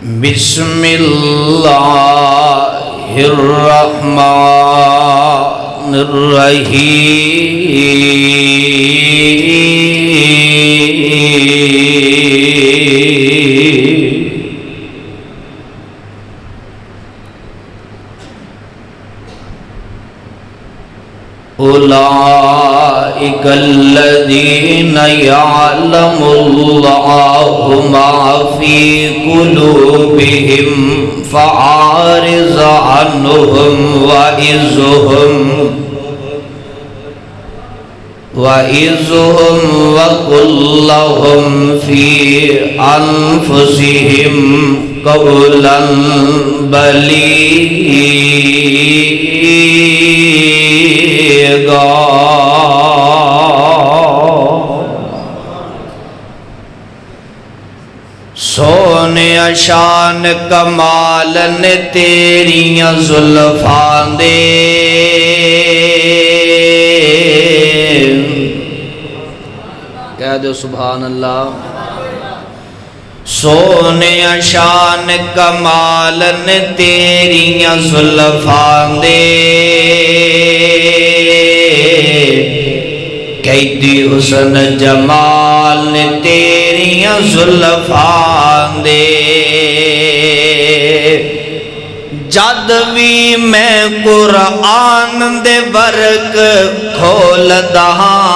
بسم اللہ الرحمن الرحیم اولئک الذین یعلم اللہ ما فی قلوبہم فاعرض عنہم وعظہم وقل لہم فی انفسہم قولا بلیغا۔ سونے شان کمال نے تیریاں زلفاں دے، کہہ دو سبحان اللہ۔ سونے شان کمال نے تیریاں زلفاں دے، قیدی حسن جمال نے تیریاں زلفاں دے۔ جد بھی میں قرآن دے ورق کھول دہاں،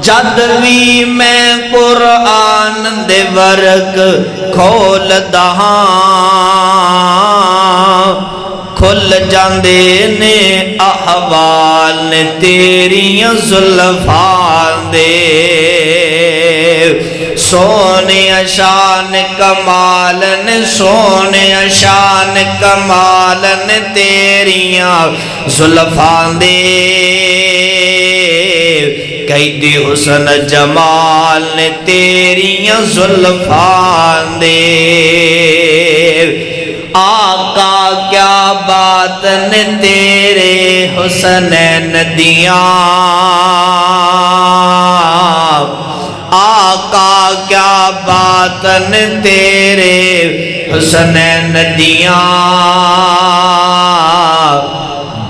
جد بھی میں قرآن دے ورق کھول دہاں، کھل جاندے نے احوال نے تیریاں زلفاں دے۔ سونے شان کمال نے، سونے شان کمال نے تیریاں زلفاں دے، قیدی حسن جمال نے تیریاں زلفاں دے۔ آقا کیا بات نے تیرے حسنین دیاں، آقا کیا بات نے تیرے حسنین دیاں،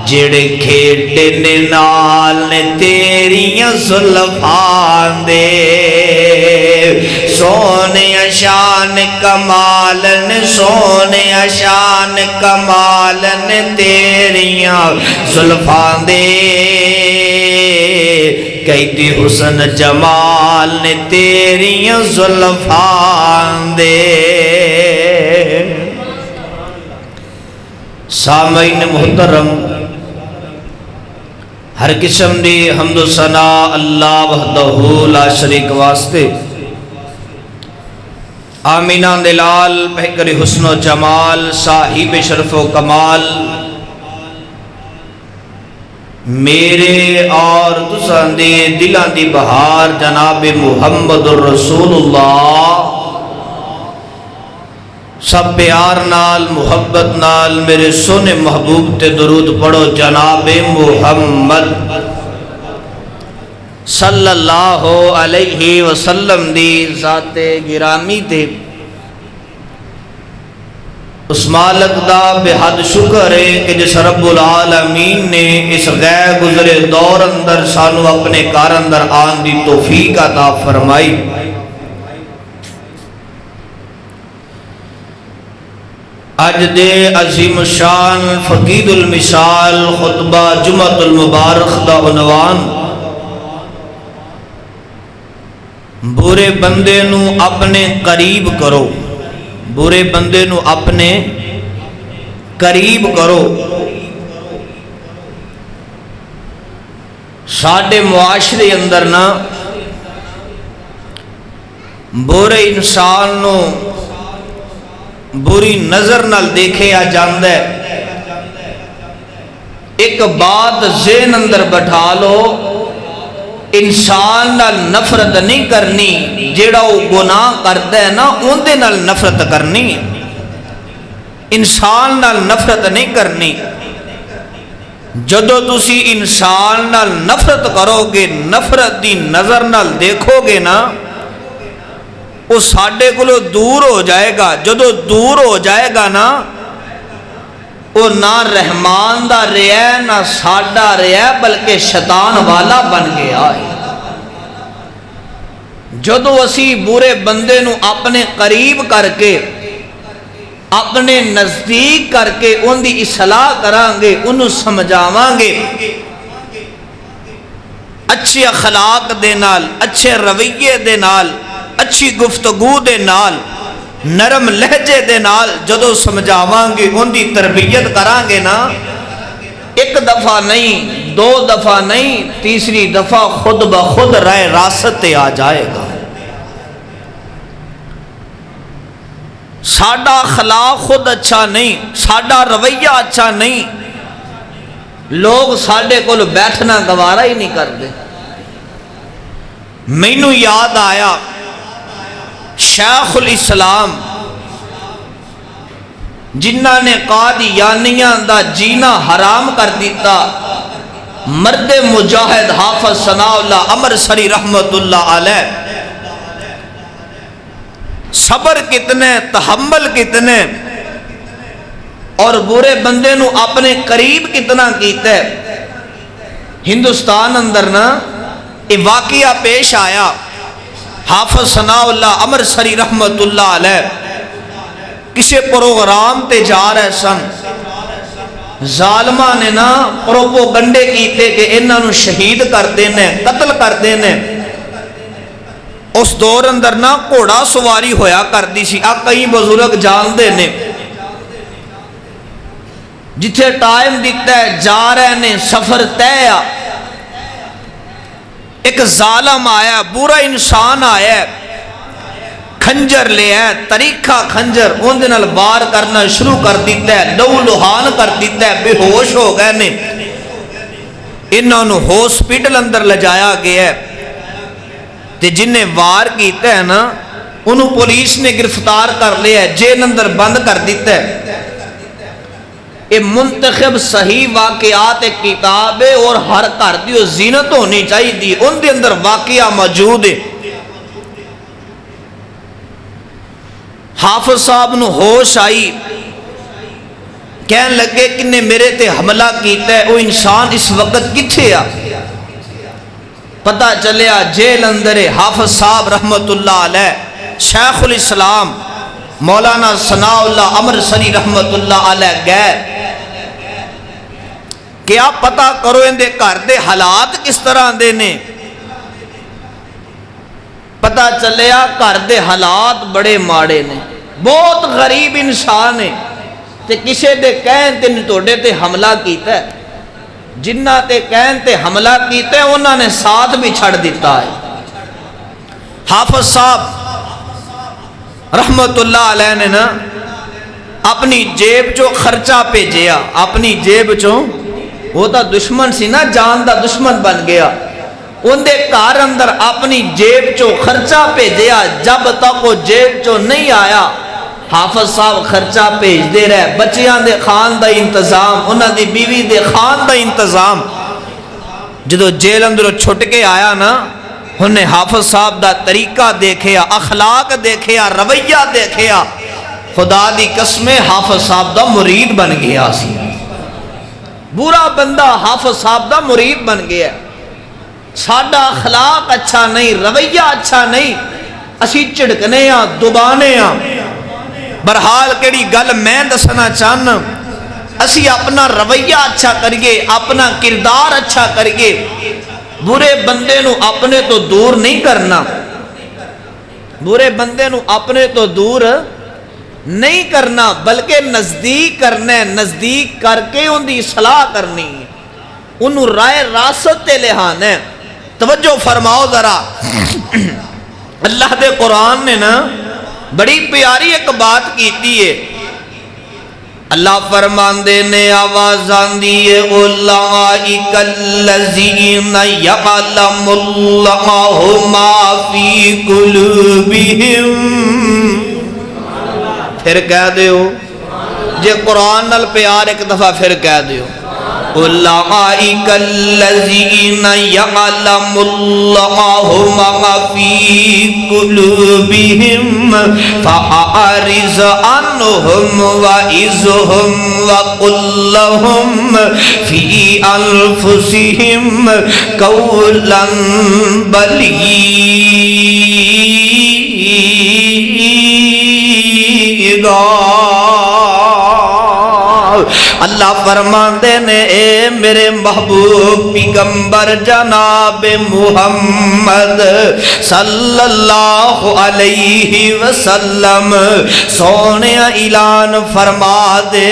جڑے کھیٹنے نال نے تیریاں زلفاں دے۔ سونے شان کمال نے، سونے شان کمال نے تیریاں زلفاں دے، قیدی حسن جمال نے تیریاں زلفاں دے۔ سامعین محترم، ہر قسم دی حمد و ثنا اللہ وحدہ لا شریک واسطے۔ آمینہ دلال بہکر حسن و جمال صاحب شرف و کمال، میرے اور تساں دے دلاں دی بہار جناب محمد الرسول اللہ، سب پیار نال محبت نال میرے سونے محبوب تے درود پڑھو۔ جناب محمد صلی اللہ علیہ وسلم دی ذات گرامی تے اس مالک دا بے حد شکر ہے کہ جس رب العالمین نے اس غیر گزرے دور اندر سانو اپنے کار اندر آن دی توفیق عطا فرمائی۔ اج دے عظیم شان فقید المثال خطبہ جمعۃ المبارک دا عنوان برے بندے نو اپنے قریب کرو، برے بندے نو اپنے قریب کرو۔ ساڈے معاشرے اندر نا برے انسان نو بری نظر نال دیکھے آ جاندہ ہے۔ ایک بات ذہن اندر بٹھا لو، انسان نال نفرت نہیں کرنی، جیڑا وہ گناہ کرتا ہے نا اون دے نال نفرت کرنی ہے، انسان نال نفرت نہیں کرنی۔ جدو تسی انسان نال نفرت کرو گے، نفرت دی نظر نال دیکھو گے نا، وہ ساڈے کولوں دور ہو جائے گا. جدو دور ہو جائے گا نا وہ نہ رحمان دا رہا نہ ساڈا رہا بلکہ شیطان والا بن گیا ہے. جدو اسی برے بندے نو اپنے قریب کر کے اپنے نزدیک کر کے ان دی اصلاح کران گے انہوں سمجھاواں گے اچھے اخلاق دے نال اچھے رویے دے نال اچھی گفتگو دے نال نرم لہجے دے نال جدو سمجھاواں گے ان دی تربیت کران گے نا ایک دفعہ نہیں دو دفعہ نہیں تیسری دفعہ خود بخود رائے راست تے آ جائے گا. ساڈا اخلاق خود اچھا نہیں ساڈا رویہ اچھا نہیں لوگ ساڈے کول بیٹھنا گوارا ہی نہیں کرتے. مینوں یاد آیا شیخ الاسلام جنہاں نے قادیانیاں دا جینا حرام کر دیتا مرد مجاہد حافظ ثناء اللہ امرسری رحمت اللہ علیہ صبر کتنے تحمل کتنے اور برے بندے نو اپنے قریب کتنا کیتا ہے. ہندوستان اندر نا یہ واقعہ پیش آیا حافظ ثناء اللہ امرسری رحمت اللہ علیہ کسی پروگرام تے جا رہے سن ظالمہ نے نا پروپوگنڈے کیتے کہ انہاں نو شہید کر دینے قتل کر دینے. اس دور اندر نا گھوڑا سواری ہویا کر دی سی کئی بزرگ جان دے نے جتھے ٹائم دیتا ہے جا رہے نے سفر طے. ایک ظالم آیا برا انسان آیا کھنجر لے ہے طریقہ کھنجر ان دے نال وار کرنا شروع کر دیتا ہے لہو لہان کر دیتا ہے بے ہوش ہو گئے نے. انہوں نے ہاسپٹل اندر لجایا گیا ہے تے جنہیں وار کیتا ہے نا انہوں پولیس نے گرفتار کر لیا ہے جیل اندر بند کر دیتا ہے. یہ منتخب صحیح واقعات ایک کتاب ہے اور ہر گھر دی زینت ہونی چاہیے ان دے اندر واقعہ موجود ہے. حافظ صاحب نو ہوش آئی کہن لگے کہ نے میرے تے حملہ کیتا ہے وہ انسان اس وقت کتھے آ. پتہ چلیا جیل اندر حافظ صاحب رحمت اللہ علیہ شیخ الاسلام مولانا ثناء اللہ امرسری رحمت اللہ علیہ گئے کہ آپ پتہ کرو ان دے گھر دے حالات کس طرح دے نے. پتہ چلیا گھر دے حالات بڑے ماڑے نے بہت غریب انسان ہے تے کسے دے کہن تے توڑے تے حملہ کیتا ہے جنہ تے کہن تے حملہ کیتا ہے انہوں نے ساتھ بھی چھڑ دیتا ہے. حافظ صاحب رحمت اللہ علیہ نے نا اپنی جیب چو خرچہ بھیجیا اپنی جیب چو وہ تا دشمن سی نا جان دا دشمن بن گیا ان دے گھر اندر اپنی جیب چو خرچہ بھیجیا. جب تک وہ جیب چو نہیں آیا حافظ صاحب خرچہ بھیج دے رہے بچیاں دے خان دا انتظام انہاں دی بیوی دے خان دا انتظام. جدو جیل اندر چھٹ کے آیا نا انہیں حافظ صاحب دا طریقہ دیکھیا اخلاق دیکھیا رویہ دیکھیا خدا دی قسم حافظ صاحب دا مرید بن گیا سی. برا بندہ حافظ صاحب دا مرید بن گیا. ساڈا اخلاق اچھا نہیں رویہ اچھا نہیں اسی چڑکنے ہاں دبانے ہاں. برحال کیڑی گل میں دسنا چاہنا اسی اپنا رویہ اچھا کریے اپنا کردار اچھا کریے برے بندے نو اپنے تو دور نہیں کرنا برے بندے نو اپنے تو دور نہیں کرنا بلکہ نزدیک کرنا ہے نزدیک کر کے ان دی اصلاح کرنی ہے انہوں رائے راست تے لہانا ہے. توجہ فرماؤ ذرا اللہ دے قرآن نے نا بڑی پیاری ایک بات کیتی ہے. اللہ فرماندے نے آواز آندی ہے اولئک الذین یعلم اللہ ما فی قلوبہم. پھر کہہ دیو جے قرآن نال پیار ایک دفعہ پھر کہہ دیو اولئک الذین یعلم اللہ ما فی قلوبہم فاعرض عنہم وعظہم وقل لہم فی انفسہم قولا بلیغا۔ اللہ فرماندے نے اے میرے محبوب پیغمبر جناب محمد صلی اللہ علیہ وسلم سونے اعلان فرما دے،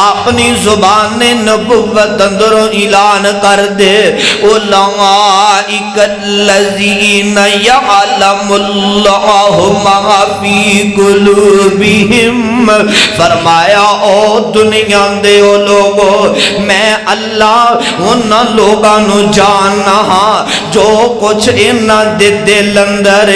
اپنی زبان نبوت اندروں اعلان کر دے، اولئک الذین یعلم اللہ ما فی قلوبہم، فرمایا او دنیا دے او لوگو میں اللہ انہاں لوگاں نو جاننا ہاں جو کچھ انہاں دے دل اندر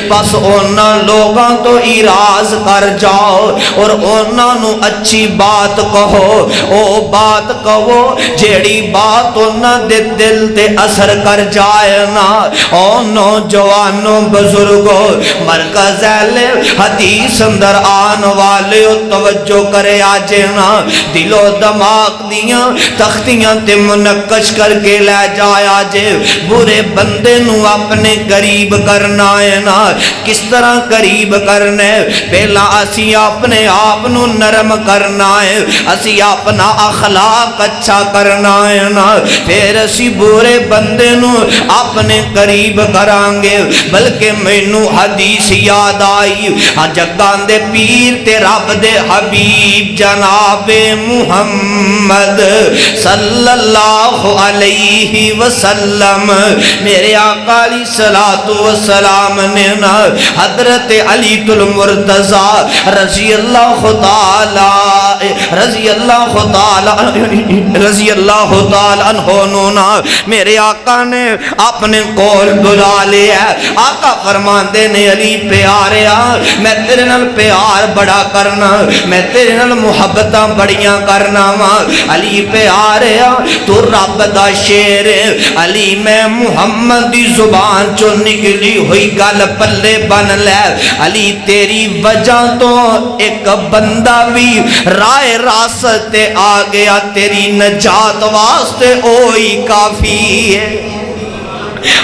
بس انہاں لوگاں تو اراز کر جاؤ اور انہاں نو اچھی بات کہو، او بات کہو جیڑی بات انہاں دے دل تے اثر کر جائے نا۔ او نوجوانوں بزرگوں مرکز اہل حدیث اندر آن والے توجہ کرے آجے نا، دل و دماغ دیاں تختیاں تے منقش کر کے لے جایا جے۔ برے بندے نو اپنے قریب کرنا ہے نا، کس طرح قریب کرنا ہے؟ پہلا اسی اپنے آپ نو نرم کرنا ہے، اسی اپنا اخلاق اچھا کرنا ہے نا، پھر اسی برے بندے نو اپنے قریب کرانگے۔ بلکہ مینوں حدیث یاد آئی، جگان دے پیر تے رب دے حبیب جناب محمد صلی اللہ علیہ وسلم میرے آقا علیہ السلام نے نا حضرت علی المرتضی رضی اللہ تعالی عنہ نا میرے آقا نے اپنے کول بلا لیا۔ آقا فرماندے نے علی پیاریا میں تیرے نال پیار بڑا کرنا، میں تیرے نال محبتاں بڑیاں کرنا وا۔ علی پیاریا تو رب دا شیر، علی میں محمد دی زبان چو نکلی ہوئی گل پلے بن لے۔ علی تیری وجہ تو ایک بندہ بھی رائے راست آ گیا، تیری نجات واسطے اوہی کافی ہے۔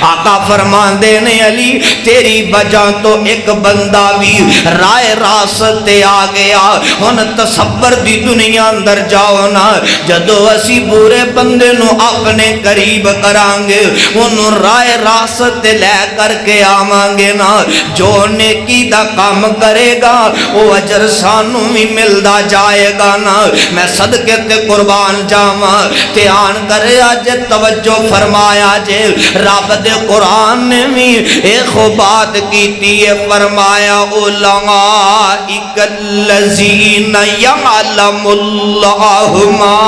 آقا فرماندے نے علی تیری وجہ تو ایک بندہ بھی رائے راست آ گیا۔ ہن تصور دی دنیا اندر جاؤ نا، جدو اسی برے بندے نو اپنے قریب کرانگے انہوں رائے راست لے کر کے آوانگے نا، جو نیکی دا کام کرے گا وہ اجر سانو بھی ملدا جائے گا نا۔ میں صدقے تے قربان جاواں دھیان کرے آج توجہ فرمایا جے رب دے قرآن نے بھی ایک بات کیتی ہے، فرمایا اولئک الذین یعلم اللہ ما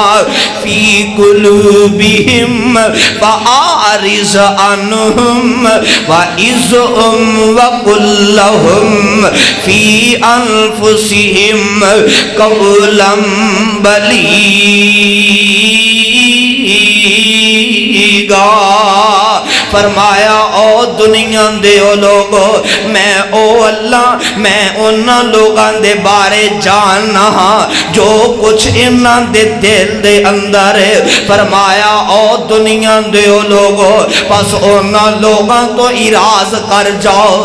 فی قلوبہم فاعرض عنہم وعظہم وقل لہم فی انفسہم قولا بلیغا۔ فرمایا او دنیا دے او لوگو میں او اللہ میں انہاں لوگاں دے بارے جاننا ہاں جو کچھ انہاں دے دل دے اندر ہے۔ فرمایا او دنیا دے او لوگو پس انہاں لوگاں تو اراز کر جاؤ،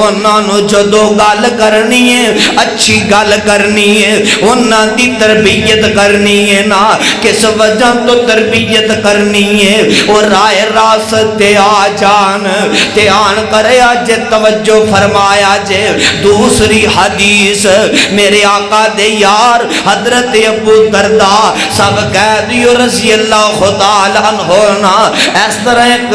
انہاں نو جدو گل کرنی ہے اچھی گل کرنی ہے، انہاں دی تربیت کرنی ہے نا، کس وجہ تو تربیت کرنی ہے اور رائے راست آ جان دھیان کرے آج توجہ فرمایا جے۔ دوسری حدیث میرے آقا دے یار حضرت ابو درداء سب کہہ دیو رضی اللہ تعالی عنہ نا اس طرح ایک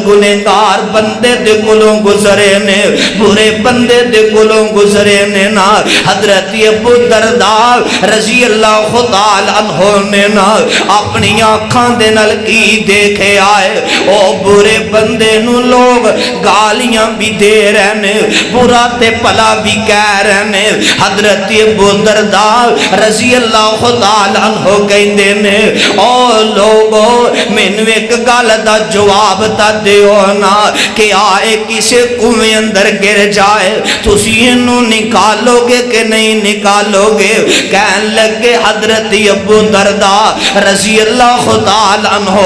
گنہگار بندے دے کولوں گزرے نے، برے بندے دے کولوں گزرے نے نا، حضرت ابو درداء رضی اللہ تعالی عنہ نے نا اپنی آنکھاں دے نال کی دیکھے آئے، او برے بندے بندے نو لوگ گالیاں بھی دے رہنے برا تے پلا بھی کہہ رہنے حضرت ابو درداء رضی اللہ تعالیٰ عنہ کہندے نے او لوگو مینوں ایک گل دا جواب تا دیو نا کہ آئے کسے کنویں اندر گر جائے تسی اینوں نکالو گے کہ نہیں نکالو گے کہن لگے حضرت ابو درداء رضی اللہ تعالیٰ عنہ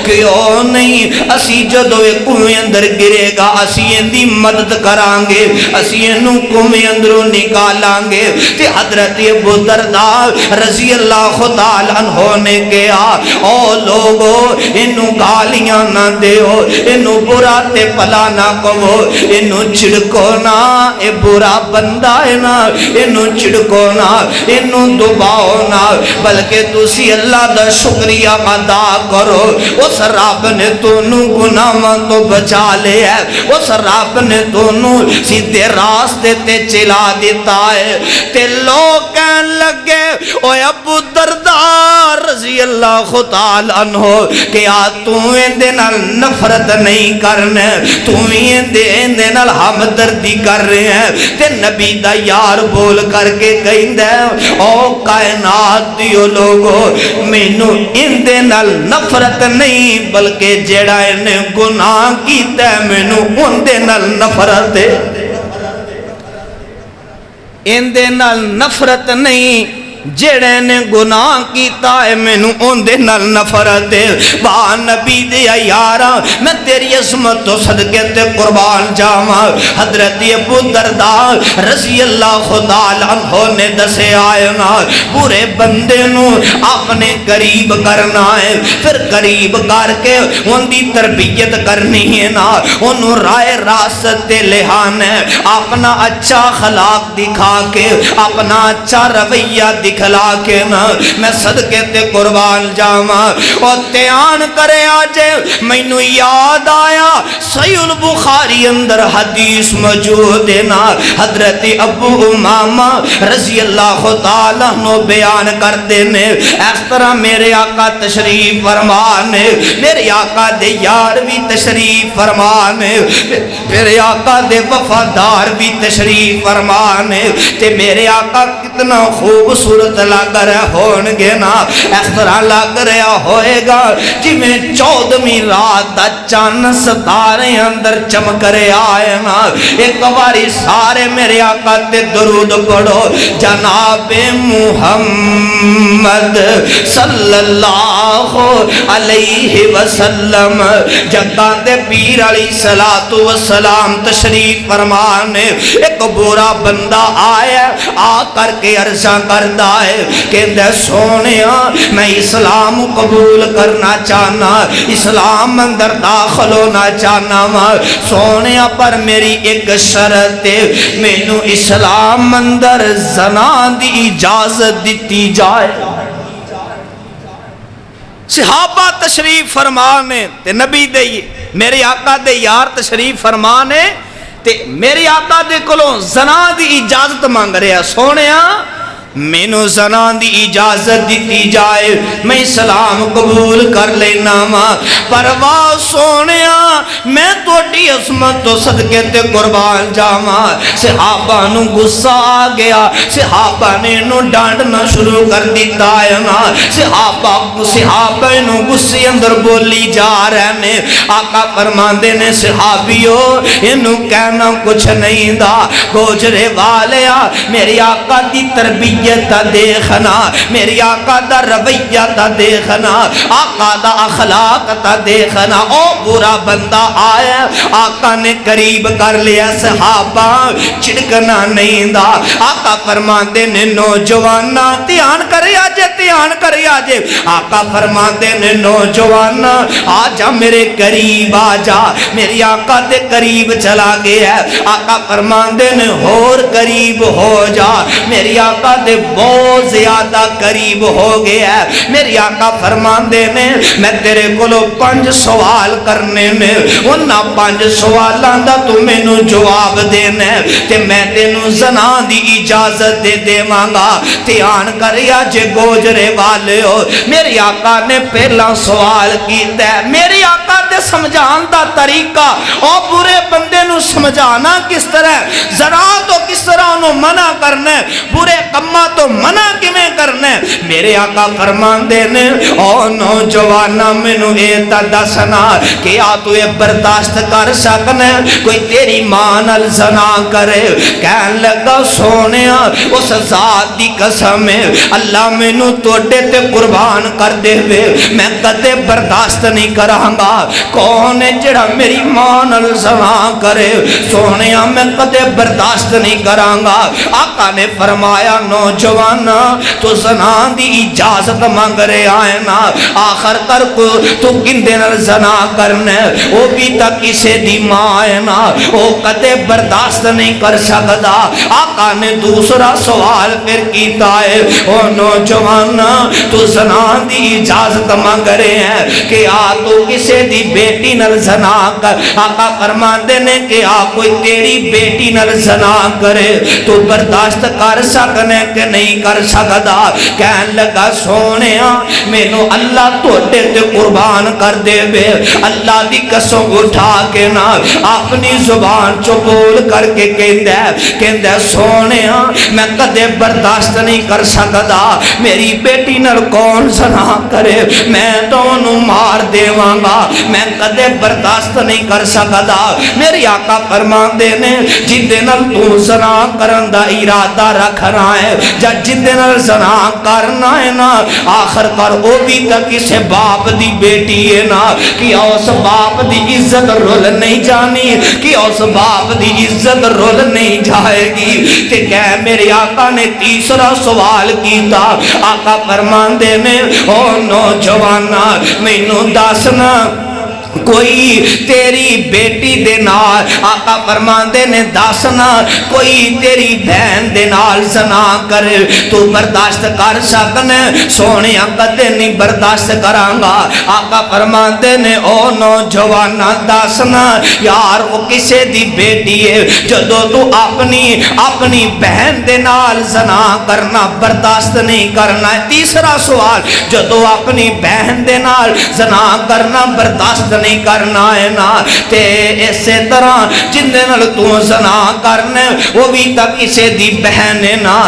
کہ او نہیں اسی جدو ایک کنویں اندر گرے گا اسی اندی مدد کران گے اسی اینوں کنویں اندروں نکالان گے تے حضرت ابو درداء رضی اللہ تعالیٰ عنہ نے کہا او لوگو اینوں گالیاں نہ دیو اینوں برا تے پلا نہ کہو اینوں چھڑکو نا اے برا بندہ ہے نا اینوں چھڑکو نا اینوں دباؤ نا بلکہ تسی اللہ دا شکریہ ادا کرو اس رب نے تونوں گناہاں تو بچا لے ہے اس رب نے تونوں سیدھے راستے تے چلا دیتا ہے تے لوگ کہن لگے او ابو درداء رضی اللہ تعالیٰ عنہ کہ آ تو اندے نال نفرت نہیں کرنے تو اندے نال ہمدردی کر رہے ہیں تے نبی دا یار بول کر کے کہندے او کائنات دیو لوگو مینوں اندے نال نفرت نہیں بلکہ جیڑا انہیں گناہ کیتا ہے مینوں اندے نال نفرت ہے اندے نال نفرت نہیں جڑے نے گناہ کیتا ہے مینوں اوندے نال نفرت ہے وا نبی دے یاراں میں تیری عظمت تو صدقے تے قربان جاواں حضرت ابو درداء رضی اللہ تعالیٰ عنہ نے دسے آئے نا پورے بندے نو اپنے قریب کرنا ہے پھر قریب کر کے ان دی تربیت کرنی ہے نا انہوں رائے راست تے لہان ہے اپنا اچھا خلاق دکھا کے اپنا اچھا رویہ دکھلا کے نا میں صدقے تے قربان جاواں اور تیان کرے آجے مینوں یاد آیا صحیح البخاری اندر حدیث موجود ہے نا حضرت ابو امامہ رضی اللہ تعالیٰ عنہ بیان کر دینے اس طرح میرے آقا تشریف فرمانے میرے آقا دے یار بھی تشریف فرمانے میرے آقا دے وفادار بھی تشریف فرمانے تے میرے آقا کتنا خوبصورت لگ رہا ہونگے نا اس طرح لگ رہا ہوئے گا جی میں 14ویں رات دا چاند ستارے اندر چمک رہے آئے نا ایک باری سارے میرے آقا تے درود پڑھو جناب محمد صلی اللہ علیہ وسلم جگہ دے پیر علیہ السلام تشریف فرمانے ایک برا بندہ آیا آ کر کے عرضہ کردہ ہے کہندے سونیا میں اسلام قبول کرنا چاہنا اسلام اندر داخل ہونا چاہنا سونیا پر میری ایک شرط ہے مینوں اسلام اندر زنا دی اجازت دیتی جائے صحابہ تشریف فرمانے تے نبی دے میرے آقا دے یار تشریف فرمانے تے میرے آقا دے کلوں زنا دی اجازت مانگ رہا سونیا مینوں زنا دی اجازت دیتی جائے میں اسلام قبول کر لینا ماں پرواہ سونیا میں توڑی عظمت تو صدقے تے قربان جاواں صحابہ نو غصہ آ گیا صحابہ نے نو ڈانٹنا شروع کر دیتا ہے نا صحابہ نو غصے اندر بولی جا رہے نے آقا فرماندے نے صحابیو انو کہنا کچھ نہیں دا گوجرے والیا میری آقا دی تربیت تا دیکھنا میری آقا دا رویہ تا دیکھنا آقا دا اخلاق تا دیکھنا او برا بندہ آیا آقا نے قریب کر لیا صحابہ چھڑکنا نہیں دا آقا فرماندے نے نوجوانا تیان کرے آجے آقا فرماندے نے نوجوانا آجا میرے قریب آجا میری آقا دے قریب چلا گیا آقا فرماندے نے اور قریب ہو جا میری آقا دے بہت زیادہ قریب ہو گیا ہے میری آقا فرماندے نے میں تیرے کولو 5 سوال کرنے نے انہاں 5 سوالان دا تو میں نو جواب دینے تے میں تینو زنا دی اجازت دے دے مانگا تیان کریا جے گوجرے والے ہو میری آقا نے پہلا سوال کیتا ہے میری آقا دے سمجھان دا طریقہ اور برے بندے نو سمجھانا کس طرح زنا تو کس طرح انہوں منع کرنا ہے برے کما تو منع کمیں کرنا ہے میرے آقا فرمان دینے او نوجوانا منو ایتا دسنا کہ آ تو یہ برداشت کر سکنے کوئی تیری مانل زنا کرے کہن لگا سونے اس ذات دی قسم ہے اللہ منو توڑے تے قربان کر دے وے میں کدے برداشت نہیں کرانگا کون ہے جڑا میری مانل زنا کرے سونے میں کدے برداشت نہیں کرانگا آقا نے فرمایا نوجوانا تو زنا دی اجازت مانگ رہے آئے نا آخر کر کو تو گندے نر زنا کرنے وہ بھی تک اسے دی ماں آئے نا وہ کدے برداشت نہیں کر سکتا آقا نے دوسرا سوال پھر کیتا ہے او نوجوانا تو زنا دی اجازت مانگ رہے ہیں کہ آ تو کسے دی بیٹی نر زنا کر آقا فرمان دینے کہ آ کوئی تیری بیٹی نر زنا کرے تو برداشت کر سکنے کہ نہیں کر سکتا کہن لگا سونے میں نو اللہ توڑے تے قربان کر دے بے اللہ دی قسم اٹھا کے نا اپنی زبان چو بول کر کے کہندہ سونے میں کدے برداشت نہیں کر سکتا میری بیٹی نر کون زنا کرے میں تو انہوں مار دے وانگا میں کدے برداشت نہیں کر سکتا میری آقا فرمان دینے جندے نل تو زنا کرندہ ارادہ رکھ رہا ہے جا جندے نل زنا کرنا ہے نا آخر کر او بھی تک اسے باپ دی بیٹی ہے نا کہ اس باپ دی عزت رول نہیں جانی کہ اس باپ دی عزت رول نہیں جائے گی تے کہہ میرے آقا نے تیسرا سوال کیتا آقا فرمان دینے او نوجوانا میں نو داسنا کوئی تیری بیٹی دے نال آقا فرمان دے نے داسنا کوئی تیری بہن دے نال زنا کرے تو برداشت کر سکنے سونے کدے نہیں برداشت کرانگا آقا فرمان دے نے او نوجوانا داسنا یار وہ کسے دی بیٹی ہے جدو تو اپنی بہن دے نال زنا کرنا برداشت نہیں کرنا ہے تیسرا سوال جدو اپنی بہن دے نال زنا کرنا برداشت نہیں کرنا ہے نا تے ایسے طرح جندے نال تو زنا کرنے وہ بھی تک اسے دی بہن ہے نا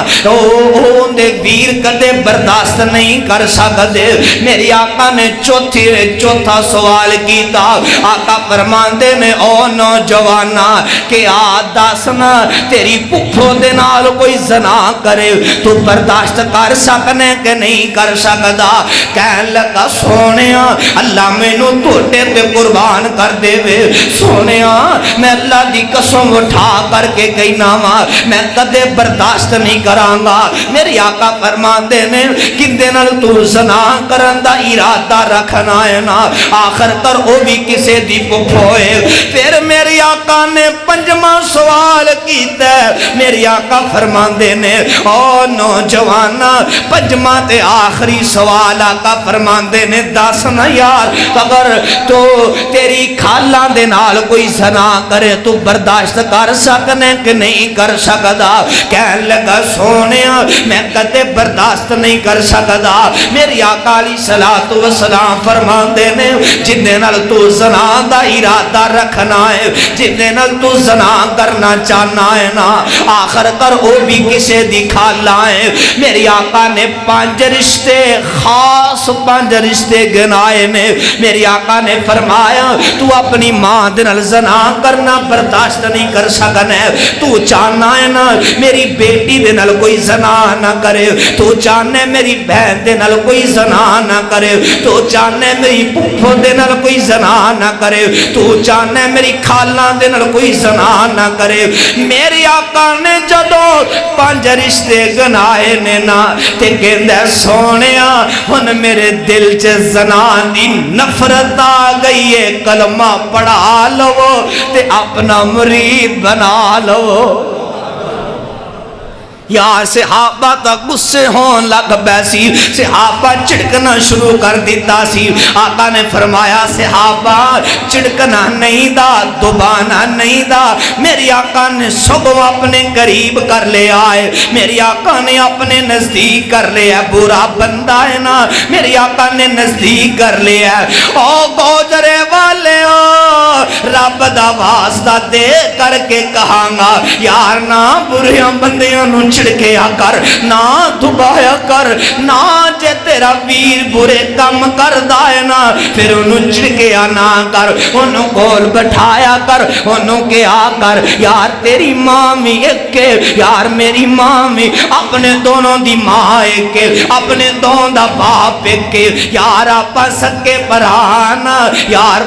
دے ویر کدے برداشت نہیں کر سکتے میری آقا نے چوتھا سوال کیتا آقا فرمان دے نے او نوجوانا کہ داسنا تیری پپھو دے نال کوئی زنا کرے تو برداشت کر سکنے کہ نہیں کر سکتا کہن لگا سونے اللہ میں نو توڑے تے قربان کر دے وے سونے میں اللہ دی قسم اٹھا کر کے کہنا میں کدے برداشت نہیں کرانگا میری آقا فرمان دے نے کندے نال تو زنا کرندہ ارادہ رکھنا ہے نا آخر کر او بھی کسے دی پپھوئے پھر میری آقا نے پنجمہ سوال کیتا ہے میری آقا فرمان دے نے او نوجوانا پنجمہ تے آخری سوال آقا فرمان دے نے داسنا یار اگر تو تیری کھالاں دے نال کوئی زنا کرے تو برداشت کر سکنے کہ نہیں کر سکتا کہن لگا سونے میں کدے برداشت نہیں کر سکتا میری آقا علیہ الصلوۃ والسلام فرمان دے نے جندے نال تو زنا دا ارادہ رکھنا ہے جندے نال تو زنا کرنا چاہنا ہے نا آخر کر او بھی کسے دی کھالا ہے میری آقا نے 5 رشتے خاص 5 رشتے گنائے نے میری آقا نے فرمایا تو اپنی ماں دے نال زنا کرنا برداشت نہیں کر سکنا تو چاہنا ہے نا میری بیٹی دے نال کوئی زنا نہ کرے تو چاہنے میری بہن دے نال کوئی زنا نہ کرے تو چاہنے میری پھپھو دے نال کوئی زنا نہ کرے تو چاہنے میری کھالاں دے نال کوئی زنا نہ کرے میری آقا نے جدو 5 رشتے گنائے نے نا تے کہندہ سونیا ہن میرے دل چ زنا دی نفرت آ گئی ہے کلمہ پڑھا لو تے اپنا مرید بنا لو یار صحابہ تک غصے ہون لگ بیسی، صحابہ چڑکنا شروع کر دیتا سی۔ آقا نے فرمایا صحابہ چڑکنا نہیں دا، دبانا نہیں دا، میری آقا نے سگو اپنے قریب کر لے آئے، میری آقا نے اپنے نزدیک کر لیا، برا بندہ ہے نا میری آقا نے نزدیک کر لیا۔ او گوجرے والے رب دا واسطہ دے کر کے کہاں گا یار نہ بریاں بندیاں نو چھڑکیا کر، نہ دبایا کر، نہ جے تیرا ویر برے کم کر دائے نا پھر انہوں چھڑکیا نہ کر، انہوں کول بٹھایا کر، انہوں کیا کر یار تیری ماں میں ایک کے، یار میری ماں میں اپنے دونوں دی ماں ایک کے، اپنے دونوں دا باپ ایک کے، یار آپا سکے پرانا، یار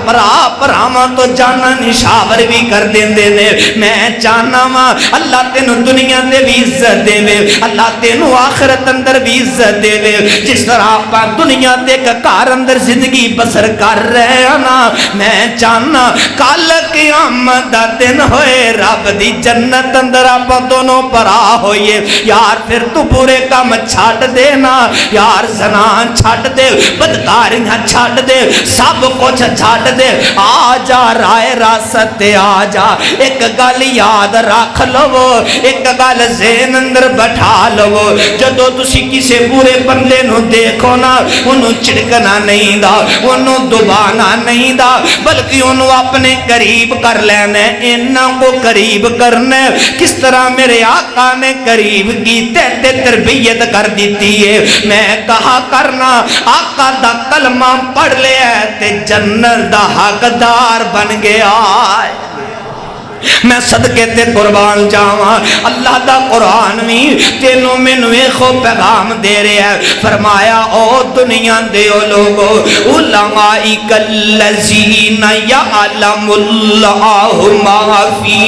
پراما تو جانا نشاور بھی کر دیں دے دے۔ میں چاہنا ماں اللہ تینو دنیا دے بھی عزت دے وے، اللہ تینو آخرت اندر بھی عزت دے وے، جس طرح آپا دنیا دے کار اندر زندگی بسر کر رہے ہیں نا، میں چاہنا کال قیامت دا دن ہوئے رب دی جنت اندر آپا دونوں پرا ہوئے، یار پھر تو پورے کام چھاٹ دے نا، یار زنان چھاٹ دے، بدکاریاں چھاٹ دے، سب کچھ چھاٹ دے، آ جا رائے راست آ جا، ایک گل یاد رکھ لو، ایک گل ذہن اندر بٹھا لو، جدو تسی کسے برے بندے نو دیکھو نا انہوں چڑکنا نہیں دا، انہوں دبانا نہیں دا، بلکہ انہوں اپنے قریب کر لینے، انہوں کو قریب کرنے کس طرح میرے آقا نے قریب کی تے تربیت کر دیتی ہے۔ میں کہا کرنا آقا دا کلمہ پڑھ لیا تے جنت دا حقدار بن گیا ہے۔ میں صدقے تے قربان جاواں، اللہ دا قرآن بھی تینوں مینوں ایکو پیغام دے رہا ہے، فرمایا او دنیا دے او لوگو اولئک الذین یعلم اللہ ما فی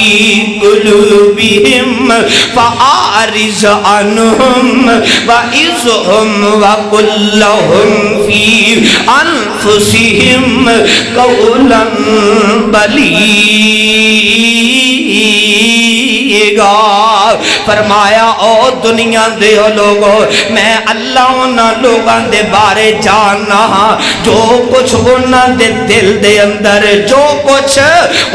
قلوبہم فاعرض عنہم وعظہم وقل لہم فی انفسہم قولا بلیغا۔ فرمایا او دنیا دے لوگو میں اللہ انہاں لوگاں دے بارے جاننا ہاں جو کچھ انہاں دے دل دے اندر، جو کچھ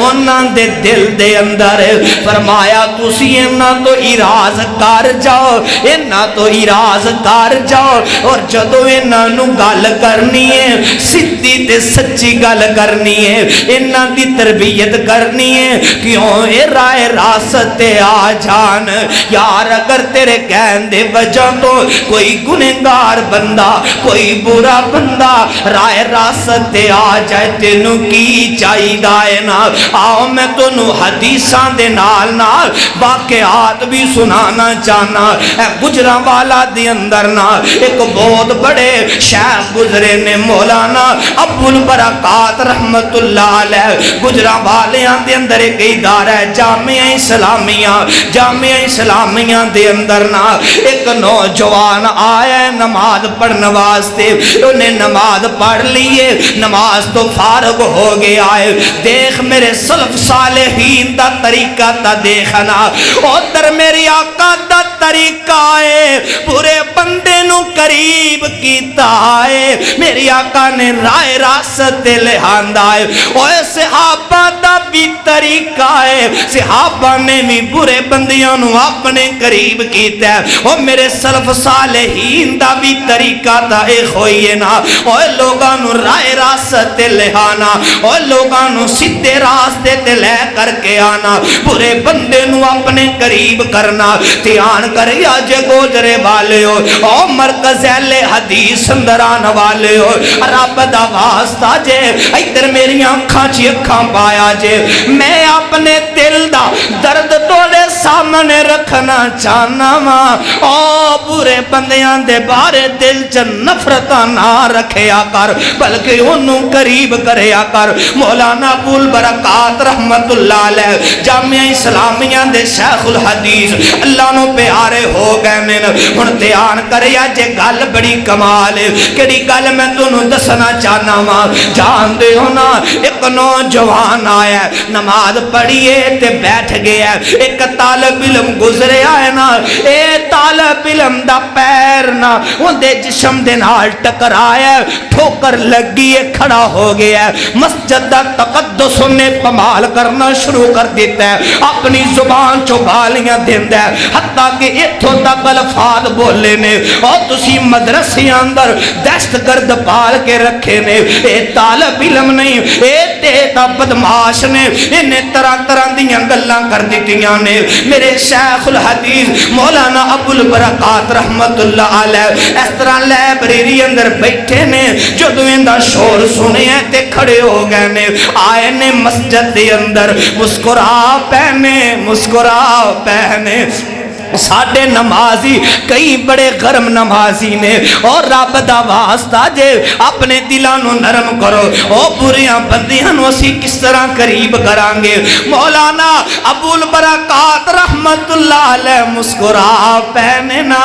انہاں دے دل دے اندر، فرمایا تسی انہاں تو اراز کر جاؤ، انہاں تو اراز کر جاؤ، اور جدو انہاں نو گل کرنی ہے سدھی تے سچی گل کرنی ہے، انہاں دی تربیت کرنی ہے، کیوں اے رائے راست آ جان، یار اگر تیرے کہن دے وجہ تو کوئی گنہگار بندہ، کوئی برا بندہ رائے راست آ جائے تینوں کی چاہی دائے نا، آؤ میں تنوں حدیثان دے نال نال واقعات بھی سنانا چاہنا۔ اے گجرہ والا دی اندر نا ایک بہت بڑے شیخ گزرے نے، مولانا ابو البرکات رحمت اللہ علیہ، گجرہ والیاں دے اندر ایک ادارہ ہے جامعہ اسلامیہ، جامعہ اسلامیہ دے اندر نا ایک نوجوان آیا ہے نماز پڑھنے واسطے، انہیں نماز پڑھ لیے، نماز تو فارغ ہو گیا ہے، دیکھ میرے سلف صالحین دا طریقہ تا دیکھنا، ادھر میری آقا دا طریقہ ہے، پورے بندے نو قریب کیتا ہے، میری آقا نے رائے راست لہاندا ہے، اوہ صحابہ دا بھی طریقہ ہے، صحابہ نے بھی برے بندیاں نو اپنے قریب کیتا ہے، اور میرے سلف صالحین دا بھی طریقہ تا ایک ہوئیے نا، اور لوگاں نو رائے راست لہانا، اور لوگاں نو سدھے راستے تے لے کر کے آنا، برے بندے نو اپنے قریب کرنا، تیان کریا جے گوجرے والے ہو، او مرکز اہل حدیث اندران والے ہو، رب دا واسطہ جے ادھر میری آنکھاں چی اکھاں پایا جے، میں اپنے دل دا درد توڑے سامنے رکھنا چاہنا ماں، او برے بندیاں دے بارے دل چ نفرتاں نہ رکھیا کر بلکہ انہوں قریب کریا کر۔ مولانا ابو البرکات رحمت اللہ علیہ جامعہ اسلامیہ دے شیخ الحدیث اللہ نو پیارے ہو گئے میں ہن دھیان کریا جے گل بڑی کمال ہے، کیڑی گل میں تانوں دسنا چاہنا ماں، جان دے ہو نا ایک نوجوان آیا نماز پڑھیے تے بیٹھ گیا، ایک طالب علم گزرے آئے نا، اے طالب علم دا پیر نہ اندے جسم دے نال ٹکرایا، ٹھوکر لگی ہے، کھڑا ہو گیا ہے۔ مسجد دا تقدس نے کمال کرنا شروع کر دیتا ہے، اپنی زبان چو گالیاں دیندا ہے، حتیٰ کہ اتھوں تک الفاظ بولے نے اور تسی مدرسے اندر دہشت گرد پال کے رکھے نے۔ اے طالب علم نہیں، اے تیتا بدماش نے، انہیں طرح طرح دیاں گلاں کر دیتیاں نے۔ میرے شیخ الحدیث مولانا ابو البرکات رحمت اللہ علیہ اس طرح لائبریری اندر بیٹھے نے، جو دویں دا شور سنے ہیں تے کھڑے ہو گئے نے، آئے نے مسجد دے اندر، مسکرا پہنے مسکرا پہنے۔ ساڑھے نمازی کئی بڑے گرم نمازی نے، اور رب دا واسطہ جے اپنے دلانو نرم کرو، او بریاں بندیاں نو اسی کس طرح قریب کرانگے۔ مولانا ابو البرکات رحمت اللہ علیہ مسکرا پہنے نا،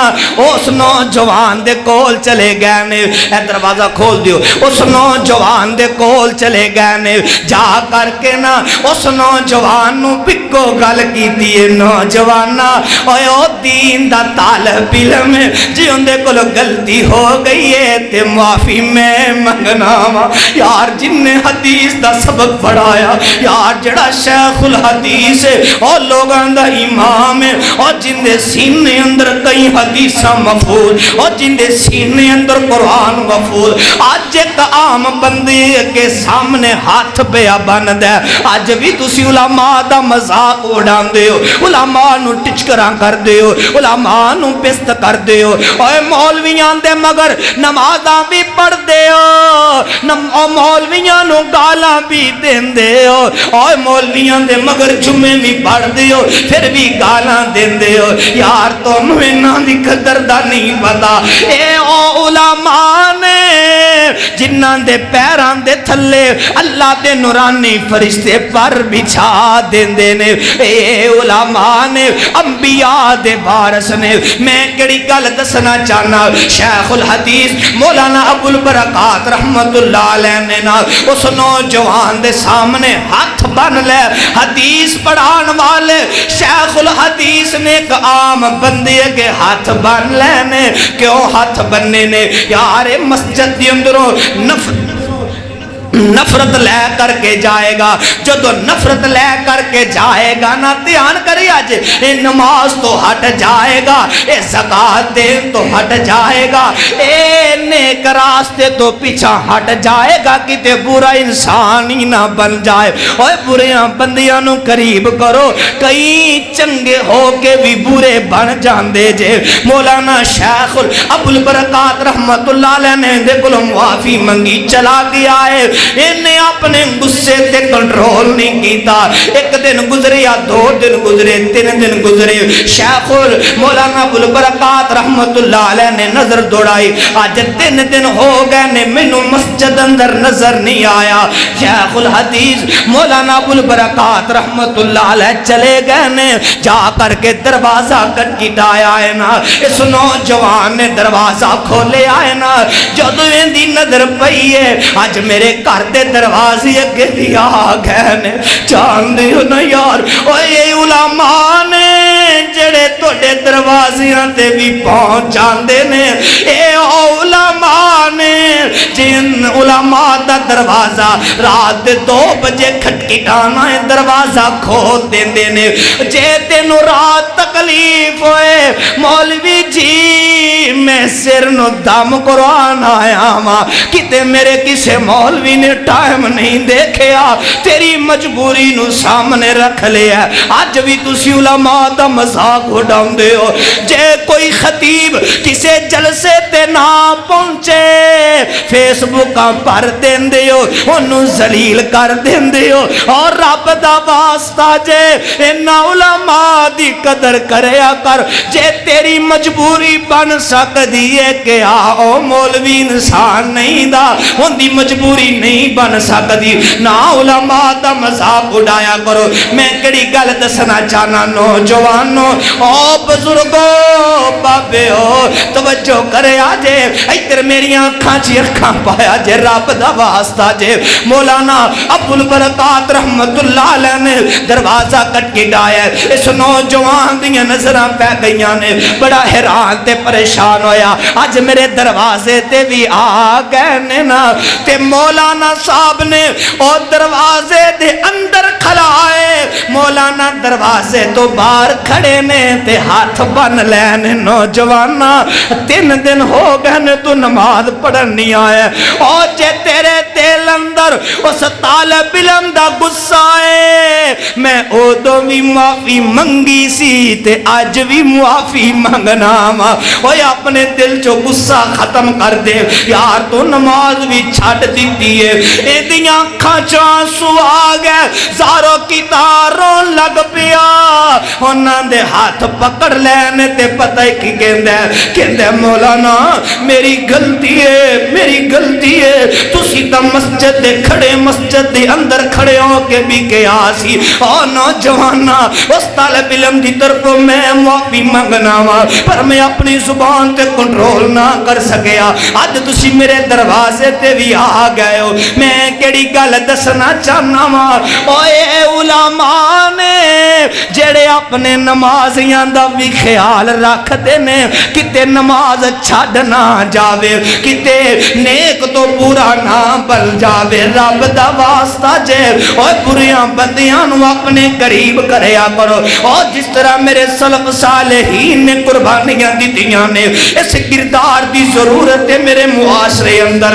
اس نوجوان دے کول چلے گئے نے، اے دروازہ کھول دیو، اس نوجوان دے کول چلے گئے نے، جا کر کے نا اس نوجوان نو پکو گل کی دیئے، نوجوانا اوہ دین دا طالب علم جی اندے کلو گلتی ہو گئی ہے تے معافی میں منگنا وا، یار جن نے حدیث دا سبق پڑھایا، یار جڑا شیخ الحدیث ہے اور لوگاں دا امام ہے، اور جن دے سینے اندر کئی حدیثاں محفوظ، اور جن دے سینے اندر قرآن محفوظ، آج ایک عام بندے کے سامنے ہاتھ پیا بند ہے، آج بھی تسی علماء دا مذاق اڑان دے ہو، علماء نو ٹچکراں کر دے ہو، علماء نو پست کر دے ہو، اوہ مولویاں دے مگر نمازاں بھی پڑھ دے ہو، مولویاں نو گالاں بھی دین دے ہو، اوہ مولویاں دے مگر جمعے بھی پڑھ دے ہو، پھر بھی گالاں دین دے ہو، یار تو نوینہ دی قدر دا نہیں پتا۔ اے او علماء نے جنہاں دے پیران دے تھلے اللہ دے نورانی فرشتے پر بچھا دین دے نے، اے علماء نے انبیاء دے وارث نے۔ میں کڑی گل دسنا چاہنا، شیخ الحدیث مولانا ابو البرکات رحمت اللہ علیہ نے نا اس نوجوان دے سامنے ہاتھ بن لے، حدیث پڑھان والے شیخ الحدیث نے ایک عام بندے کے ہاتھ بن لینے، کیوں ہاتھ بننے نے؟ یار مسجد دی اندروں نفرت لے کر کے جائے گا، جو تو نفرت لے کر کے جائے گا نا، دھیان کری آج اے نماز تو ہٹ جائے گا، اے زکاة دین تو ہٹ جائے گا، اے نیک راستے تو پیچھا ہٹ جائے گا، کتے برا انسان ہی نہ بن جائے۔ اوہ بریاں بندیاں نو قریب کرو، کئی چنگے ہو کے بھی برے بن جان دے جے۔ مولانا شیخ ابو البرکات رحمت اللہ علیہ نے دیکھو معافی منگی، چلا گیا ہے، انہیں اپنے غصے تے کنٹرول نہیں کیتا۔ ایک دن گزرے یا دو دن گزرے، تین دن گزرے، شیخ مولانا ابو البرکات رحمت اللہ علیہ نے نظر دوڑائی، آج 3 دن ہو گئے نے مینوں مسجد اندر نظر نہیں آیا۔ شیخ الحدیث مولانا ابو البرکات رحمت اللہ علیہ چلے گئے نے، جا کر کے دروازہ کٹکٹایا ہے نا، اس نوجوان نے دروازہ کھولے آئے نا، جدو دی نظر پئی ہے آج میرے گھر دے دروازے اگے بھی آ گئے نے، جان دیو نا یار، اوہ یہ علماء نے جڑے توڑے دروازیاں تے بھی پہنچ جاندے نے، اے علماء نے جن علماء دا دروازہ رات 2 بجے کھٹکھٹانا ہے، دروازہ کھول دیندے نے۔ جے تینوں رات تکلیف ہوئے مولوی جی میں سر نو دم قرآن آیا ماں، کتے میرے کسے مولوی نے ٹائم نہیں دیکھیا، تیری مجبوری نو سامنے رکھ لیا، آج بھی تسی علماء دا مذاق اڑاؤں دے ہو۔ جے کوئی خطیب کسے جلسے تے نہ پہنچے فیس بکاں پر دین دے ہو، انہوں ذلیل کر دین دے ہو، اور رب دا واسطہ جے انہا علماء دی قدر کریا کر، جے تیری مجبوری بن سکتی ہے کہ آؤ مولوی انسان نہیں دا، ان دی مجبوری نہیں بن سکتی، نہ علماء دا مذاق اڑایا کرو۔ میں کڑی گل دسنا چاہنا نوجوانوں او بزرگوں بابے ہو توجہ کرے آجے ادھر میری آنکھاں چی اکھاں پایا جے رب دا واسطہ جے مولانا ابو البرکات رحمت اللہ علیہ نے دروازہ کٹ کے ڈایا اس نوجوان دیاں نظران پہ گئیاں نے بڑا حیران تے پریشان ہویا آج میرے دروازے تے بھی آگئے نے نا تے مولانا صاحب نے او دروازے دے اندر کھلائے مولانا دروازے تو باہر کھڑے نے تے ہاتھ بن لینے نوجوانا 3 دن ہو گئے نے تو نماز پڑھن نہیں آئے اور جے تیرے دل اندر اس طالب علم دا غصہ ہے میں او دو بھی معافی منگی سی تے آج بھی معافی منگنا اوہ اپنے دل چو غصہ ختم کر دے یار تو نماز بھی چھاڑ دیتی ہے اے دیاں کھانچان سو آگے زاروں کی تاروں لگ پیا انہاں دے ہاتھ پکڑ لینے تے پتہ ہی کہندے مولانا میری غلطی ہے تو سیدھا مسجد دے کھڑے مسجد دے اندر کھڑے ہو کے بھی کیا سی اور نوجوانا اس طالب علم دی طرف میں معافی منگنا پر میں اپنی زبان تے کنٹرول نہ کر سکیا آج تسی میرے دروازے تے بھی آ گئے ہو میں کیڑی گل دسنا چاہنا اوے علماء نے جڑے اپنے نمازیاں دا بھی خیال رکھ دینے کتے نماز چھڑ نہ جاوے کتے نیک تو پورا نہ بل جاوے رب دا واسطہ جے اوے بریاں بندیاں نو اپنے قریب کریا کرو اور جس طرح میرے سلف صالحین نے قربانیاں دیتیاں نے اس کردار دی ضرورت ہے میرے معاشرے اندر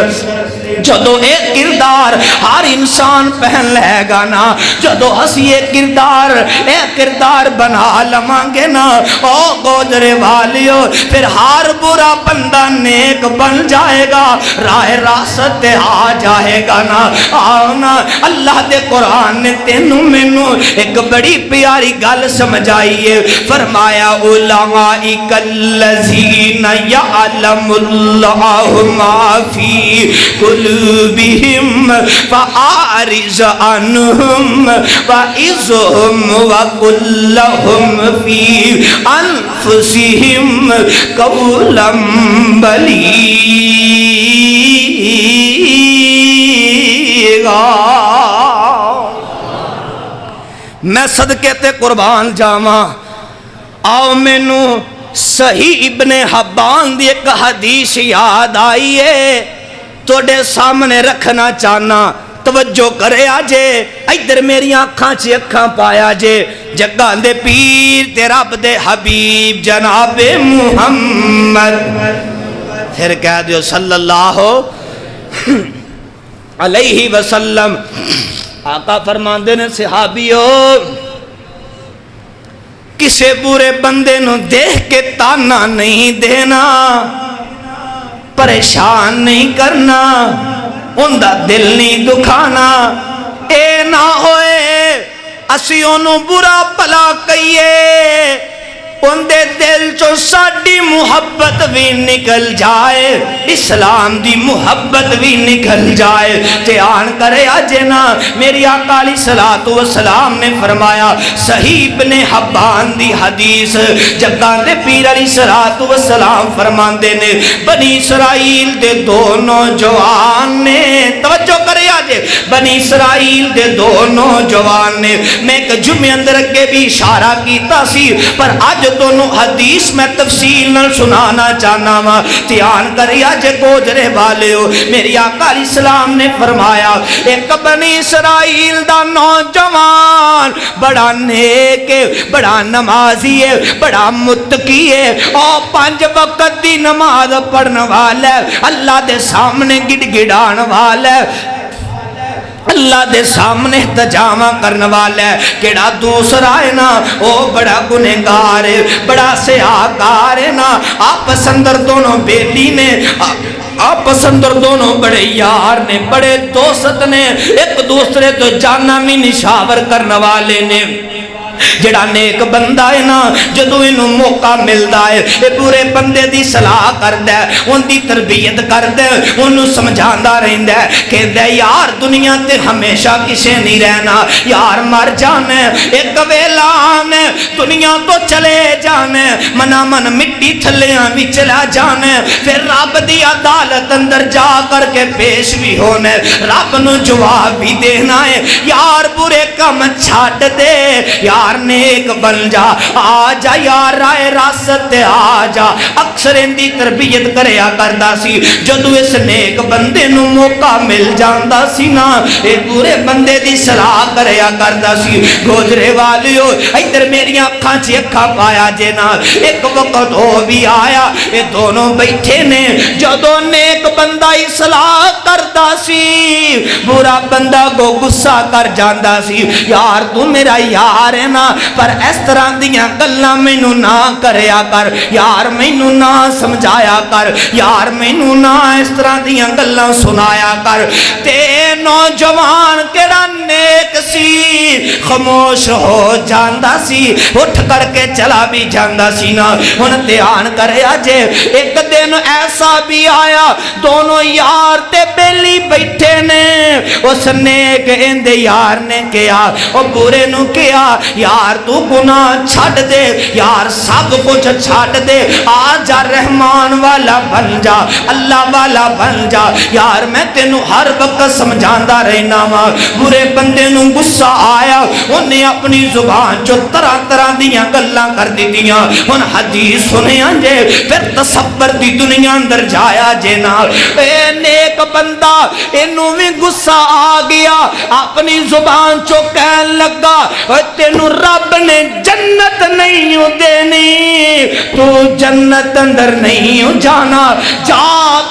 جدو ایک کردار ہر انسان پہن لے گا نا جدو ہسی ایک کردار بنا لمانگے نا او گوجرے والیو پھر ہر برا بندہ نیک بن جائے گا راہ راست آ جائے گا نا آنا اللہ دے قرآن نے تینوں مینوں ایک بڑی پیاری گل سمجھائیے فرمایا اولئک الذین یعلم اللہ ما فی قلوبہم فاعرض عنہم وعظہم وقل لہم فی انفسہم قولا بلیغا میں صدقے تے قربان جاواں آؤ مینوں صحیح ابن حبان دی ایک حدیث یاد آئی ہے توڑے سامنے رکھنا چاہنا توجہ کرے آجے ادھر میری آنکھاں چی اکھاں پایا جے جگہ دے پیر تے رب دے حبیب جناب محمد پھر کہہ دیو صلی اللہ علیہ وسلم آقا فرماندے نے صحابیو کسے برے بندے نو دیکھ کے تانا نہیں دینا پریشان نہیں کرنا ان دا دل نہیں دکھانا اے نہ ہوئے اسی انہوں برا پلا کئیے ان دے دل چو ساڑی محبت بھی نکل جائے اسلام دی محبت بھی نکل جائے تیان کرے آجنا میری آقا علیہ السلام نے فرمایا صحیح ابن حبان دی حدیث جگہ دے پیر علیہ السلام فرمان دینے بنی اسرائیل دے دونوں جوان نے توجہ کرے آجے بنی اسرائیل دے دونوں جوان نے میں ایک جمعے اندر کے بھی اشارہ کیتا سی پر آج دونوں حدیث میں تفصیل نہ سنانا چاہنا ہوں تیان کریا جے گوجرے والے ہو میری آقا علیہ السلام نے فرمایا ایک بنی اسرائیل دا نوجوان بڑا نیک ہے بڑا نمازی ہے بڑا متقی ہے اور 5 وقت دی نماز پڑھنے والا ہے اللہ دے سامنے گڑ گڑان والا ہے اللہ دے سامنے تجامہ کرنے والا ہے کیڑا دوسرا ہے نا او بڑا گنہگار ہے بڑا سیاہکار ہے نا آپس اندر دونوں بیلی نے آپس اندر دونوں بڑے یار نے بڑے دوست نے ایک دوسرے تو جانا میں نشاور کرنے والے نے جڑا نیک بندہ ہے نا جدو انہوں موقع ملتا ہے یہ برے بندے دی صلاح کردا ہے ان دی تربیت کردا ہے انہوں سمجھاندا رہندا ہے کہندا ہے یار دنیا تے ہمیشہ کسے نہیں رہنا یار مر جانا ایک ویلا آنا دنیا تو چلے جانا منا من مٹی تھلیاں بھی چلا جانا پھر رب دی عدالت اندر جا کر کے پیش بھی ہونا رب نو جواب بھی دینا ہے یار برے کم چھاٹ دے یار نیک بن جا آ جا یار رائے راست آ جا اکثر اندی تربیت کریا کردا سی جدو اس نیک بندے نو موقع مل جاندا سی نا اے برے بندے دی صلاح کریا کردا سی گوجرے والیو ادھر میری اکھاں چ اکھاں پایا جے نا ایک وقت ہو بھی آیا اے دونوں بیٹھے نے جدو نیک بندہ اصلاح کردا سی برا بندہ کو غصہ کر جاندا سی یار تو میرا یار ہے نا پر اس طرح دیاں گلاں مینوں نہ کریا کر یار مینوں نہ سمجھایا کر یار مینوں نہ اس طرح دیاں گلاں سنایا کر تے نوجوان کیڑا نیک سی خاموش ہو جاندا سی اٹھ کر کے چلا بھی جاندا سی نا ہن دھیان کریا جے ایک دن ایسا بھی آیا دونوں یار تے بیلی بیٹھے نے اس نیک اندے یار نے کیا او برے نو کیا یار تو گناہ چھڑ دے یار سب کچھ چھڑ دے آ جا رحمان والا بن جا اللہ والا بن جا یار میں تینو ہر وقت سمجھاندا رہنا وا برے بندے نو غصہ آیا انہیں اپنی زبان چو طرح طرح دیاں گلاں کر دیتیاں ہن حدیث سنیاں جے پھر تصور دی دنیا اندر جایا جے نا اے نیک بندہ انہوں بھی غصہ آ گیا اپنی زبان چو کہن لگا تینو رب نے جنت نہیں دینی تو جنت اندر نہیں جانا جا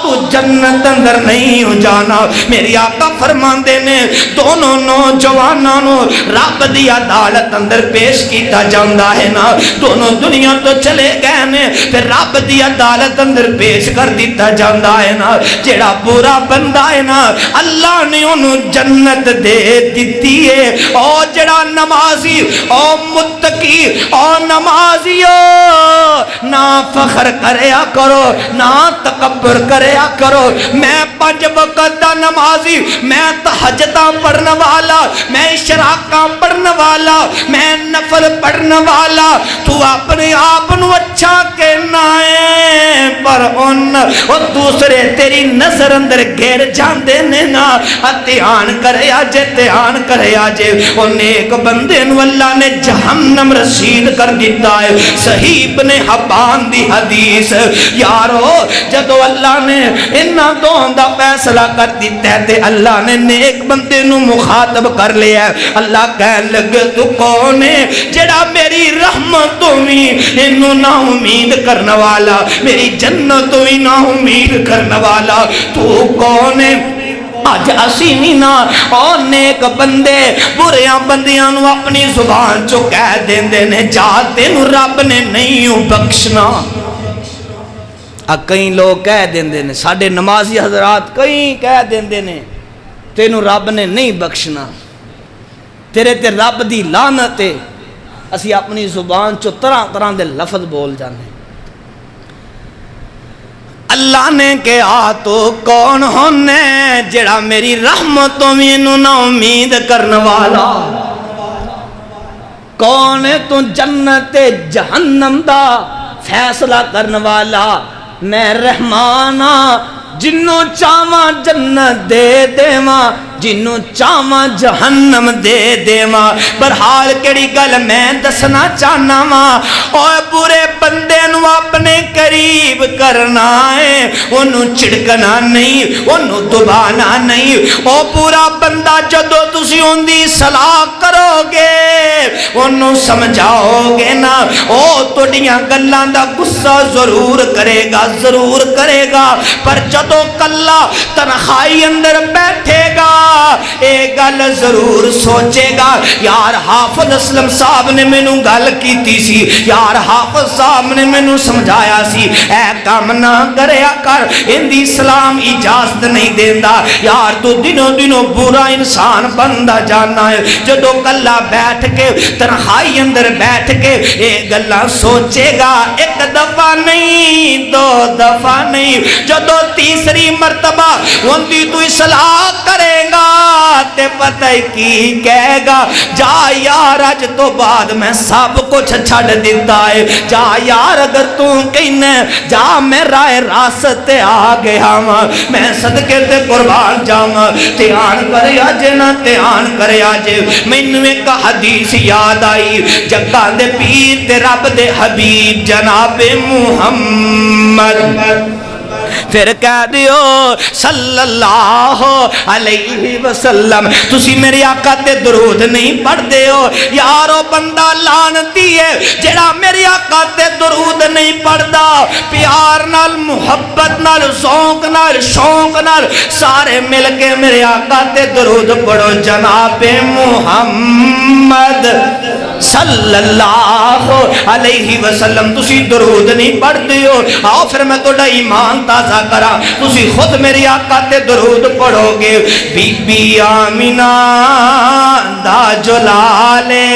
تو جنت اندر نہیں جانا میری آقا فرماندے نے دونوں نوجوانوں رب دی عدالت اندر پیش کیتا جاندا ہے نا دونوں دنیا تو چلے گئے نے پھر رب دی عدالت اندر پیش کر دیتا جاندا ہے نا جیڑا برا بندہ ہے نا اللہ نے انہوں جنت دے دیتی ہے او جڑا نمازی او متقی او نمازیو نہ فخر کریا کرو نہ تکبر کریا کرو میں 5 وقت دا نمازی میں تہجداں پڑھنے والا میں اشراقاں پڑھنے والا میں نفل پڑھنے والا تو اپنے آپ نو اچھا کہنا ہے پر ان دوسرے تیری نظر اندر گھیر جاندے نے نا دھیان کریا جے دھیان کریا جے ان ایک بندے نو اللہ نے جہنم رسید کر دیتا ہے صحیح ابن حبان دی حدیث یارو جدو اللہ نے انہاں دونوں دا فیصلہ کر دیتا ہے تے اللہ نے نیک بندے نو مخاطب کر لیا ہے اللہ کہن لگے تو کون ہے جڑا میری رحمتوں میں انہوں نا امید کرنے والا میری جنتوں میں نا امید کرنے والا تو کون ہے آج اسی نینا اور نیک بندے بریاں بندیاں نو اپنی زبان چو کہہ دیندے نے جاتے نو رب نے نہیں بخشنا کئی لوگ کہہ دیندے نے ساڑھے نمازی حضرات کئی کہہ دیندے نے تینو رب نے نہیں بخشنا تیرے تے رب دی لعنت ہے اسی اپنی زبان چو طرح طرح دے لفظ بول جانے اللہ نے کہا تو کون ہونے جڑا میری رحمتوں میں نا امید کرنے والا کون ہے تو جنت جہنم دا فیصلہ کرنے والا میں رحمانا جنوں چاواں جنت دے دیواں جنوں چاواں جہنم دے دیواں برحال کیڑی گل میں دسنا چاہنا وا اوے برے بندے نو اپنے قریب کرنا ہے انہوں چڑکنا نہیں انہوں دبانا نہیں او برا بندہ جدو تسی ان دی صلاح کرو گے انہوں سمجھاؤ گے نا او توڑیاں گلاں دا غصہ ضرور کرے گا پر جدو کلا تنخائی اندر بیٹھے گا ایک گل ضرور سوچے گا یار حافظ اسلم صاحب نے میں نو گل کیتی سی یار حافظ صاحب نے میں نو سمجھایا سی اے کام نہ کریا کر، اندی اسلام اجازت نہیں دیندا۔ یار تو دنوں دنوں برا انسان بندہ جانا ہے، جدو کلا بیٹھ کے تنہائی اندر بیٹھ کے اے گلا سوچے گا، ایک دفعہ نہیں دو دفعہ نہیں، جدو تیسری مرتبہ اندی تو اصلاح کرے گا تے پتہ کی کہے گا، جا یار اج تو بعد میں سب کچھ چھڑ دیتا ہے، جا یار اگر تو کہنے جا میں رائے راستے آ گیا میں صدقے تے قربان جاؤں، تیان کرے آجے نہ تیان کرے آجے۔ میں نے ایک حدیث یاد آئی، جگہ دے پیر تے رب دے حبیب جناب محمد، پھر کہہ دیو صلی اللہ علیہ وسلم، تسی میرے آقا تے درود نہیں پڑھ دیو۔ یارو بندہ لعنتی ہے جڑا میرے آقا تے درود نہیں پڑھ دا، پیار نال محبت نال ذوق نال شوق نال سارے مل کے میرے آقا تے درود پڑھو جناب محمد صلی اللہ علیہ وسلم۔ تسی درود نہیں پڑھ دیو، آؤ پھر میں توڑا ایمان تازہ کرا، تسی خود میری آقا تے درود پڑھو گے۔ بی بی آمینہ دا جلالے،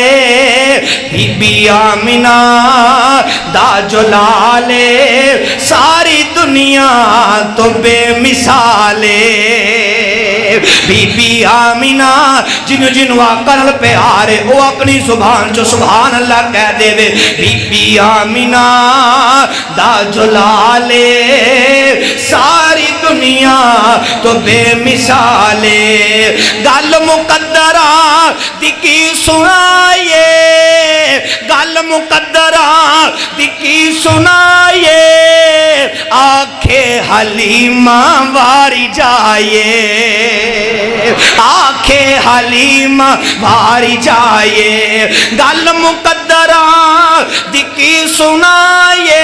بی بی آمینہ دا جلالے، ساری دنیا تو بے مثالے۔ بی بی آمینہ جنو جنو آقا نال پیارے او اپنی زبان جو سبحان اللہ کہہ دے وے۔ بی بی آمینہ دا جلالے، ساری دنیا تو بے مثالے۔ گل مقدرہ دی کی سنائیے، گل مقدرہ دی کی سنائیے، آنکھیں حلیمہ واری جائے، آنکھیں حلیمہ واری جائے۔ گل مقدرہ دی کی سنائیے،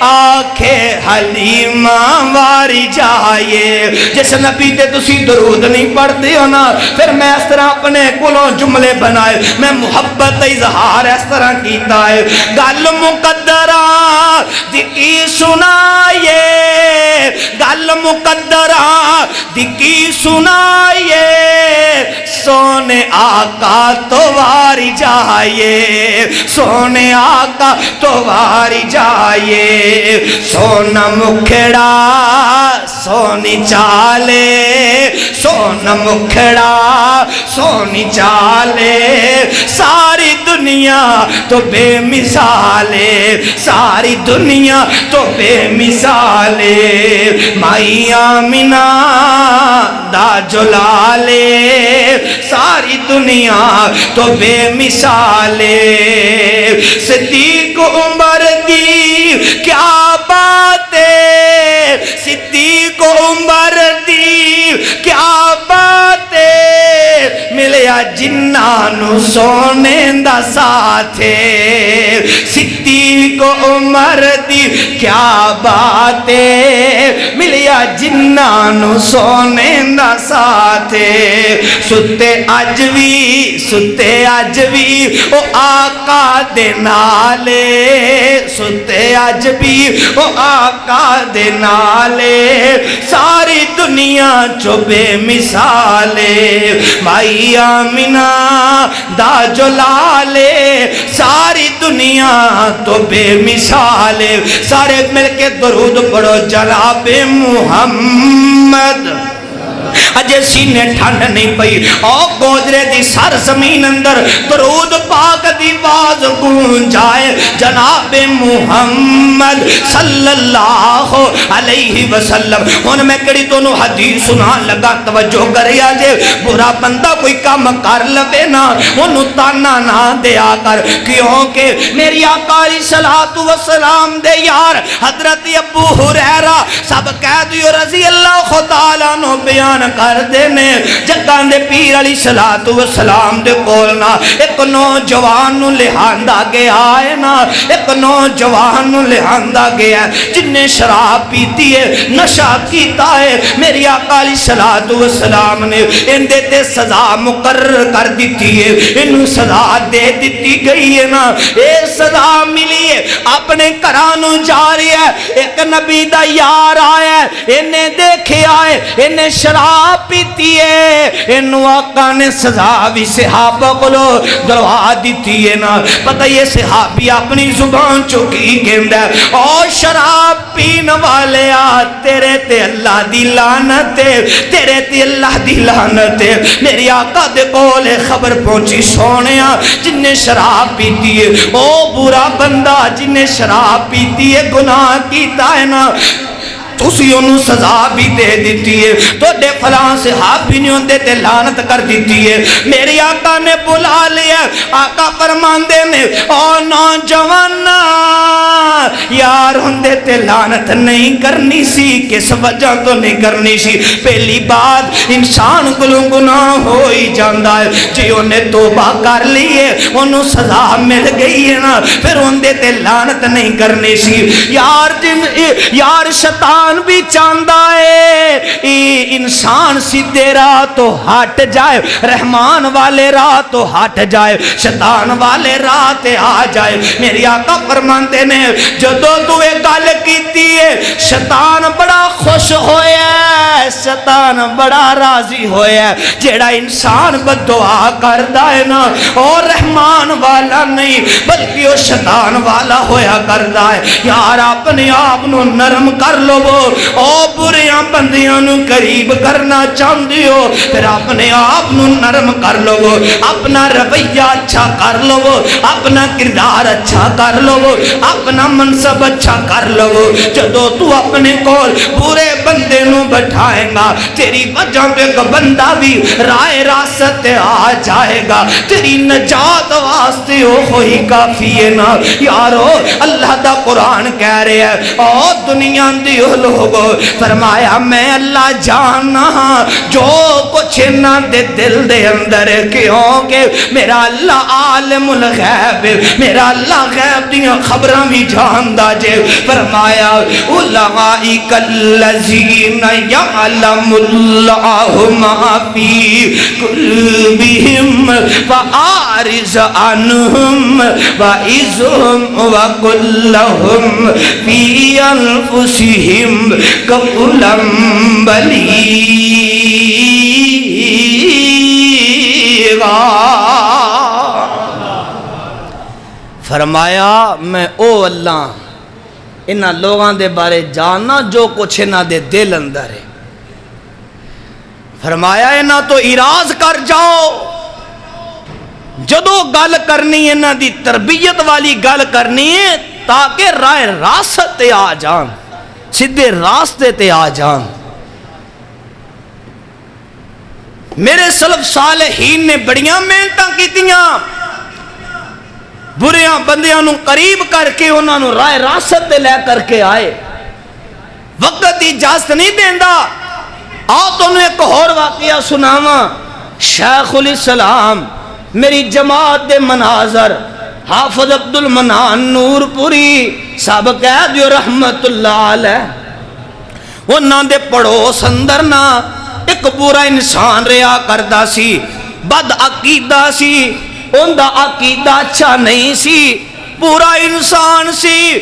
آنکھیں حلیمہ واری جائے۔ جس نبی تے تسی درود نہیں پڑھتے ہو نا، پھر میں اس طرح اپنے کلوں جملے بنائے، میں محبت اظہار اس طرح کیتا ہے۔ گل مقدرہ دی کی سنائیے، گل مقدرہ دی کی سنائیے، سونے آقا تو واری جائے، سونے آقا تو واری جائے۔ سونا مکھڑا سونی چالے، سونا مکھڑا سونی چالے، ساری دنیا تو بے مثالے، ساری دنیا تو بے مثالے۔ مائی آمینہ دا جلالے، ساری دنیا تو بے مثالے۔ صدیق عمر دی کیا بات ہے، صدیق عمر دی کیا بات ہے، ملیا جنانو سونے دا ساتھے۔ صدیق عمر دی کیا بات ہے، ملیا جنانو سونے دا ساتھے۔ ستے اج بھی او آقا دے نالے، ستے اج بھی او آقا دے نالے، ساری دنیا چو بے مثالے۔ مائی آمینہ دا جلالے، ساری دنیا تو بے مثالے۔ سارے مل کے درود پڑھو جناب محمد۔ اجے سینے ٹھنڈ نہیں پئی، او گوجرے دی سر زمین اندر درود پاک دی باز گونجائے جناب محمد صلی اللہ علیہ وسلم۔ ہن میں کڑی تونوں حدیث سنان لگا، توجہ کریا جے۔ برا بندہ کوئی کام کر لوے نا، اونوں تانا نہ دیا کر، کیونکہ میری آقا علیہ الصلوۃ والسلام دے یار حضرت ابو ہریرہ سب کہہ دیو رضی اللہ تعالیٰ عنہ بیان کر دینے جگان دے پیر علی صلوات و سلام دے کولنا ایک نوجوان نو لہاندا گیا ہے نا ایک نوجوان نو لہاندا گیا ہے جن نے شراب پیتی ہے نشہ کیتا ہے میری آقا علی صلوات و سلام نے اندے تے سزا مقرر کر دیتی ہے انہوں سزا دے دیتی گئی ہے نا اے سزا ملی ہے اپنے کرانوں جا رہی ہے ایک نبی دا یار آیا ہے انہیں دیکھے آئے انہیں شراب پیتی ہے انہوں آقا نے سزا بھی صحابہ کو لو دلوا دیتی ہے نا پتہ یہ صحابی اپنی زبان چکی گندہ اور شراب پین والے آ تیرے تے اللہ دی لعنت ہے تیرے تے اللہ دی لعنت ہے میری آقا دے کولے خبر پہنچی سونیا جن نے شراب پیتی ہے او برا بندہ جن نے شراب پیتی ہے گناہ کیتا ہے نا تُسی انہوں سزا بھی دے دیتی ہے تو دے فلاں صحابی نے ان تے لعنت کر دیتی ہے میری آقا نے بلا لیا آقا فرماندے میں او نوجوانا یار ان تے لعنت نہیں کرنی سی کس وجہ تو نہیں کرنی سی پہلی بات انسان کو گناہ ہوئی جاندہ ہے جی انہیں توبہ کر لیے انہوں سزا مل گئی ہے نا پھر ان تے لعنت نہیں کرنی سی یار شیطان بھی چاندہ ہے انسان سیدھے راہ تو ہٹ جائے رحمان والے راہ تو ہٹ جائے شیطان والے راہ تے آ جائے میری آقا فرماندے نے جدو تو ایک گل کیتی ہے شیطان بڑا خوش ہویا ہے شیطان بڑا راضی ہویا ہے جیڑا انسان بدعا کردہ ہے نا اور رحمان والا نہیں بلکہ وہ شیطان والا ہویا کردہ ہے یار اپنے آپ نو نرم کر لو او بریاں بندیاں نو قریب کرنا چاہندی ہو پھر اپنے آپ نو نرم کر لو اپنا رویہ اچھا کر لو اپنا کردار اچھا کر لو اپنا منصب اچھا کر لو جدو تو اپنے کول برے بندے نو بٹھائے گا تیری وجہ پہ ایک بندہ بھی رائے راست آ جائے گا تیری نجات واسطے ہو ہوئی کافی ہے نا یارو اللہ دا قرآن کہہ رہے ہیں او دنیا دیو لوگو فرمایا میں اللہ جاننا جو کچھ نہ دے دل دے اندر کیونکہ میرا اللہ عالم الغیب میرا اللہ غیب دیاں خبراں بھی جاندہ جے فرمایا اولئک الذین یعلم اللہ ما فی قلوبہم فاعرض عنہم وعظہم وقل لہم فی انفسہم قولا بلیغا فرمایا میں او اللہ انہاں لوگاں دے بارے جاننا جو کچھ انہاں دے دل اندر ہے فرمایا انہاں تو اراز کر جاؤ جدو گل کرنی انہاں دی تربیت والی گل کرنی ہے تاکہ رائے راست تے آ جان سیدھے راستے تے آ جان میرے سلف صالحین نے بڑیاں محنتاں کیتیاں بریاں بندیاں نو قریب کر کے انہاں نو رائے راست تے لے کر کے آئے وقت اجازت نہیں دیندا آؤ تو انہوں ایک اور واقعہ سناواں شیخ الاسلام میری جماعت دے مناظر حافظ عبد المنان نور پوری صاحب کہہ دیو رحمت اللہ علیہ انہاں دے پڑوس اندر نا ایک برا انسان رہا کردہ سی بد عقیدہ سی ان دا عقیدہ اچھا نہیں سی برا انسان سی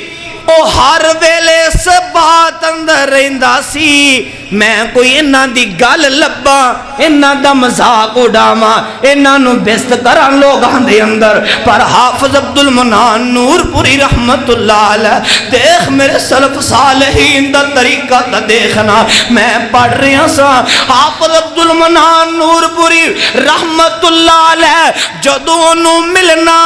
او ہر ویلے سے بات اندر رہندا سی میں کوئی انہاں دی گل لبا انہاں دا مذاق اڑاواں انہاں نو بیست کراں لوگاں دے اندر پر حافظ عبد المنان نور پوری رحمت اللہ علیہ دیکھ میرے سلف صالحین دا طریقہ تا دیکھنا میں پڑھ رہا سا حافظ عبد المنان نور پوری رحمت اللہ علیہ جدو انو ملنا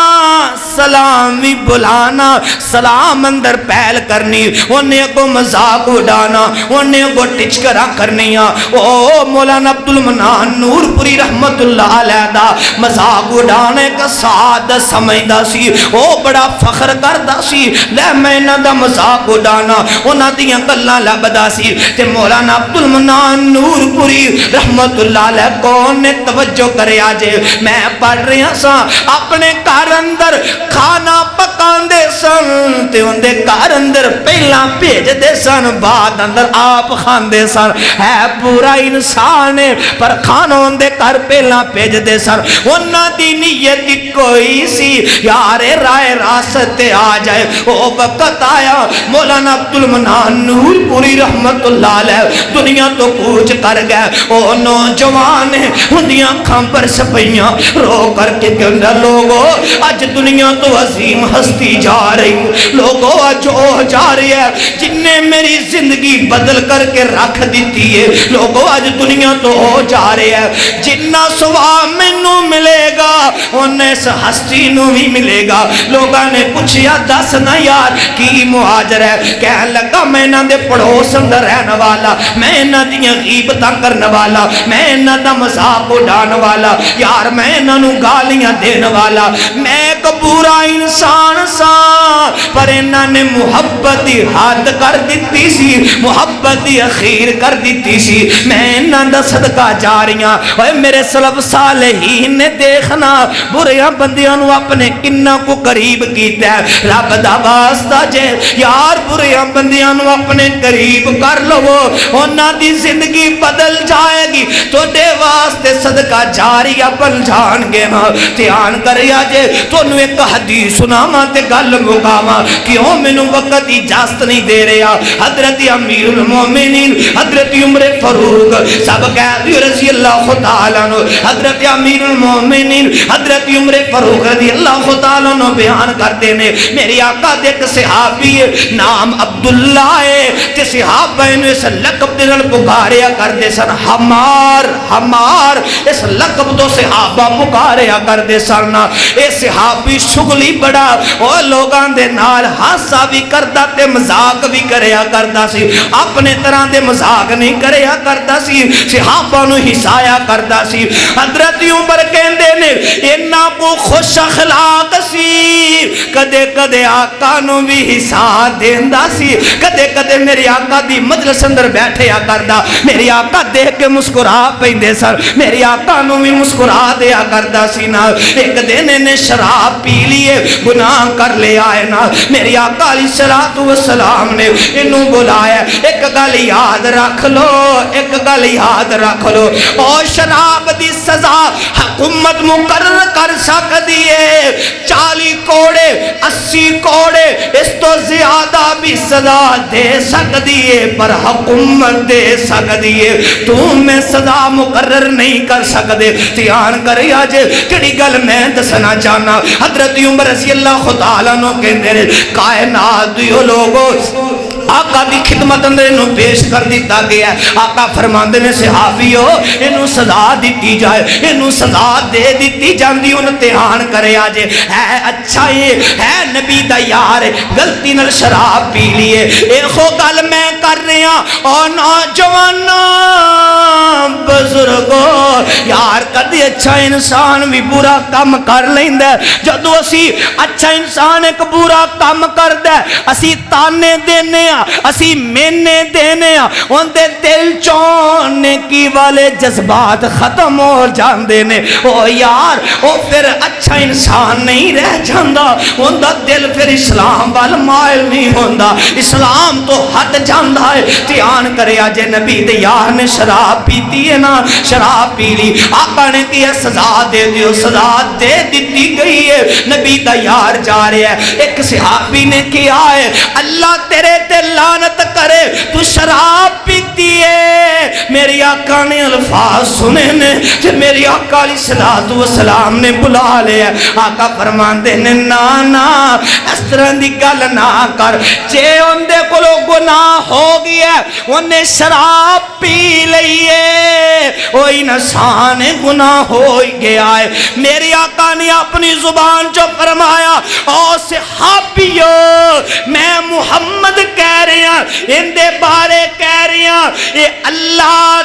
سلام بھی بلانا سلام اندر پہل کرنی انہیں کو مذاق اڑانا انہیں کو ٹچ گرا کرنی او مولانا عبدالمنان نور پوری رحمت اللہ علیہ دا مذاق اڑانے کا سعادت سمجھدا سی او بڑا فخر کردا سی لے میں انہاں دا مذاق اڑانا انہاں دیاں گلاں لبدا سی تے مولانا عبدالمنان نور پوری رحمت اللہ علیہ کون نے توجہ کرے آجے میں پڑھ رہا سا اپنے گھر اندر کھانا پکان دے سن تے ان دے گھر اندر پہلا بھیج دے سن بعد اندر آپ کھان دے سن ہے پورا انسان ہے پر کھانا ان دے گھر پہلا بھیج دے سن انہاں دی نیت کوئی سی یار رائے راست آ جائے او وقت آیا مولانا عبدالمنان نور پوری رحمت اللہ علیہ دنیا تو کوچ کر گئے او نوجوان ہندیاں کھامپر سپیاں رو کر کے کہنا لوگو آج دنیا تو عظیم ہستی جا رہی لوگو آج وہ جا رہی ہے جن نے میری زندگی بدل کر کے رکھ دیتی ہے لوگو آج دنیا تو ہو جا رہی ہے جنہ سوا مینوں ملے گا انہیں اس ہستی نو بھی ملے گا لوگاں نے پوچھیا دس نا یار کی مہاجر ہے کہنے لگا میں نہ دے پڑوس اندر رہنے والا میں نہ دیاں غیبتاں کرنے والا میں نہ دا مذاق اڑانے والا یار میں نہ نو گالیاں دینے والا میں ایک برا انسان سا پر انہاں نے محبت دی حد کر دیتی سی محبت دی اخیر کر دیتی سی میں انہاں دا صدقہ جاریاں اوے میرے سلف صالحین نے دیکھنا بریاں بندیاں نو اپنے کنہ کو قریب کیتا ہے رب دا واسطہ جے یار بریاں بندیاں نو اپنے قریب کر لو انہاں دی زندگی بدل جائے گی تو دے واسطے صدقہ جاریہ بن جان گے نا دھیان کریا جے تو انہوں ایک حدیث سناما تے گل مقاما کیوں منوں وقت اجازت نہیں دے رہا حضرت امیر المومنین حضرت عمر فاروق سب قیدی رضی اللہ تعالیٰ عنہ حضرت امیر المومنین حضرت عمر فاروق رضی اللہ تعالیٰ عنہ بیان کرتے ہیں میری آقا دیکھ صحابی نام عبداللہ ہے تے صحابہ انہوں اس لقب دنال پکاریا کرتے سن ہمار اس لقب تو صحابہ پکاریا کرتے سن اے صحابی شغلی بڑا اور لوگاں دے نال حاسہ بھی کردا تے مذاق بھی کریا کردا سی اپنے طرح دے مذاق نہیں کریا کردا سی صحابہ نو حسایا کردا سی حضرت عمر کہندے نے انہاں کو خوش اخلاق سی کدے کدے آقا نو بھی حسا دیندا سی کدے کدے میری آقا دی مجلس اندر بیٹھیا کردا میری آقا دیکھ کے مسکرا پیندے سر میری آقا نو بھی مسکرا دیا کردا سی نا ایک دن نے شراب پی لیے گناہ کر لے آئے نا میری آقا علیہ السلام نے انہوں بلایا ایک گل یاد رکھ لو ایک گل یاد رکھ لو اور شراب دی سزا حکومت مقرر کر سکتی ہے 40 کوڑے 80 کوڑے اس تو زیادہ بھی سزا دے سکتی ہے پر حکومت دے سکتی ہے تم میں سزا مقرر نہیں کر سکتے دھیان کرے آج کڑی گل میں دسنا چاہنا حضرت عمر رضی اللہ تعالیٰ عنہ کہندے نے کائنات دیو لوگو آقا دی خدمت اندر انہوں پیش کر دیتا گیا ہے آقا فرماندے نے صحابیو انہوں سزا دیتی جائے انہوں سزا دے دیتی جاندی انہوں تیہان کرے آجے ہے اچھا یہ ہے نبی دا یار گلتی نل شراب پی لیے ایخو گل میں کر رہے ہیں اور نوجوانا بزرگو یار کدی اچھا انسان بھی برا کام کر لیندے جدو اسی اچھا انسان ایک برا کام کر دے اسی تانے دینے اسی مینے دینے ان دے دل چونے کی والے جذبات ختم ہو جان دینے او یار او پھر اچھا انسان نہیں رہ جاندہ ان دا دل پھر اسلام وال مائل نہیں ہوندہ اسلام تو ہٹ جاندہ ہے دھیان کرے آجے نبی دے یار نے شراب پیتی ہے نا شراب پی لی آقا نے کیا سزا دے دیو سزا دے دیتی گئی ہے نبی دا یار جا رہے ہیں ایک صحابی نے کیا ہے اللہ تیرے تے لعنت کرے تو شراب پیتی ہے میری آقا نے الفاظ سنے نے جو میری آقا علیہ السلام نے بلا لیا آقا فرمان دے نے نا اس طرح دی گل نہ کر جے ان دے کلو گناہ ہو گیا انہیں شراب پی لئیے وہ انسان گناہ ہو گیا ہے میری آقا نے اپنی زبان جو فرمایا او صحابیو میں محمد کہہ رہے ہیں ان دے بارے کہہ رہے ہیں یہ اللہ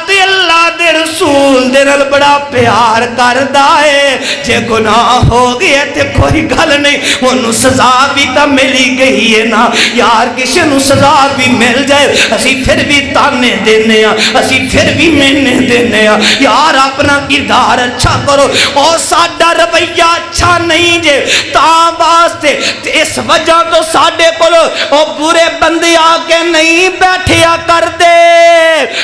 دے رسول دے نال بڑا پیار کردا ہے جے گناہ ہو گیا تے کوئی گل نہیں انہوں سزا بھی تا ملی گئی ہے نا یار کسی نو سزا بھی مل جائے اسی پھر بھی تانے دینے ہیں اسی پھر بھی مہنے دینے ہیں یار اپنا کردار اچھا کرو اور ساڈا رویہ اچھا نہیں جے تاں واسطے اس وجہ تو ساڈے کولو او برے بندے آ کے نہیں بیٹھیا کر دے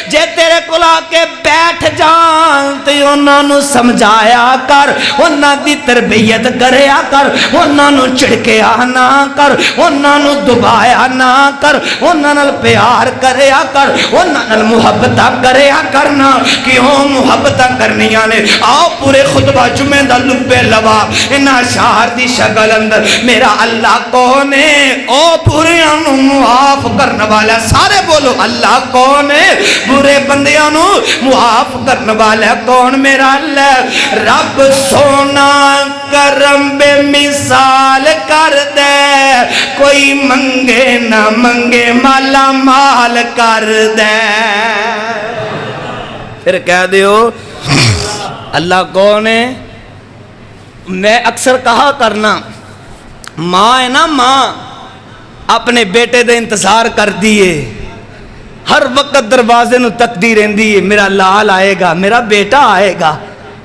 جے تیرے کول آ کے بیٹھ جان تے انہاں نو سمجھایا کر انہاں دی تربیت کریا کر انہاں نو چڑکیا نہ کر انہاں نو دبایا نہ کر انہاں نال پیار کریا کر انہاں نال محبتاں کریا کرنا کیوں محبتاں کرنیاں نے آؤ پورے خطبہ جمعہ دا لبے لوا انہاں شہر دی شکل اندر میرا اللہ کون ہے او پورے انہوں معاف کرنے والا سارے بولو اللہ کون ہے برے بندیاں نو معاف کرنے والا کون میرا اللہ رب سونا کرم بے مثال کر دے کوئی منگے نہ منگے مالا مال کر دے پھر کہہ دیو اللہ کون ہے میں اکثر کہا کرنا ماں ہے نا ماں اپنے بیٹے دے انتظار کر دیئے ہر وقت دروازے نو تکدی رہندی ہے میرا لال آئے گا میرا بیٹا آئے گا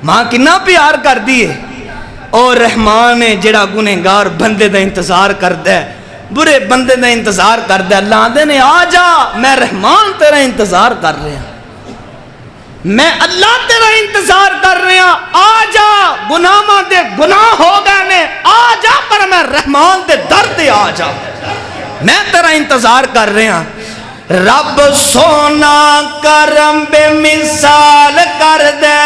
ماں کنا پیار کر دیئے اور رحمان ہے جڑا گنہگار بندے دا انتظار کر دے برے بندے دا انتظار کر دے اللہ دے نے آ جا میں رحمان تیرا انتظار کر رہے ہیں میں اللہ تیرا انتظار کر رہے ہیں آ جا گناہ دے گناہ ہو گئے نے آ جا پر میں رحمان دے درد آ جا میں تیرا انتظار کر رہے ہیں رب سونا کرم بے مثال کر دے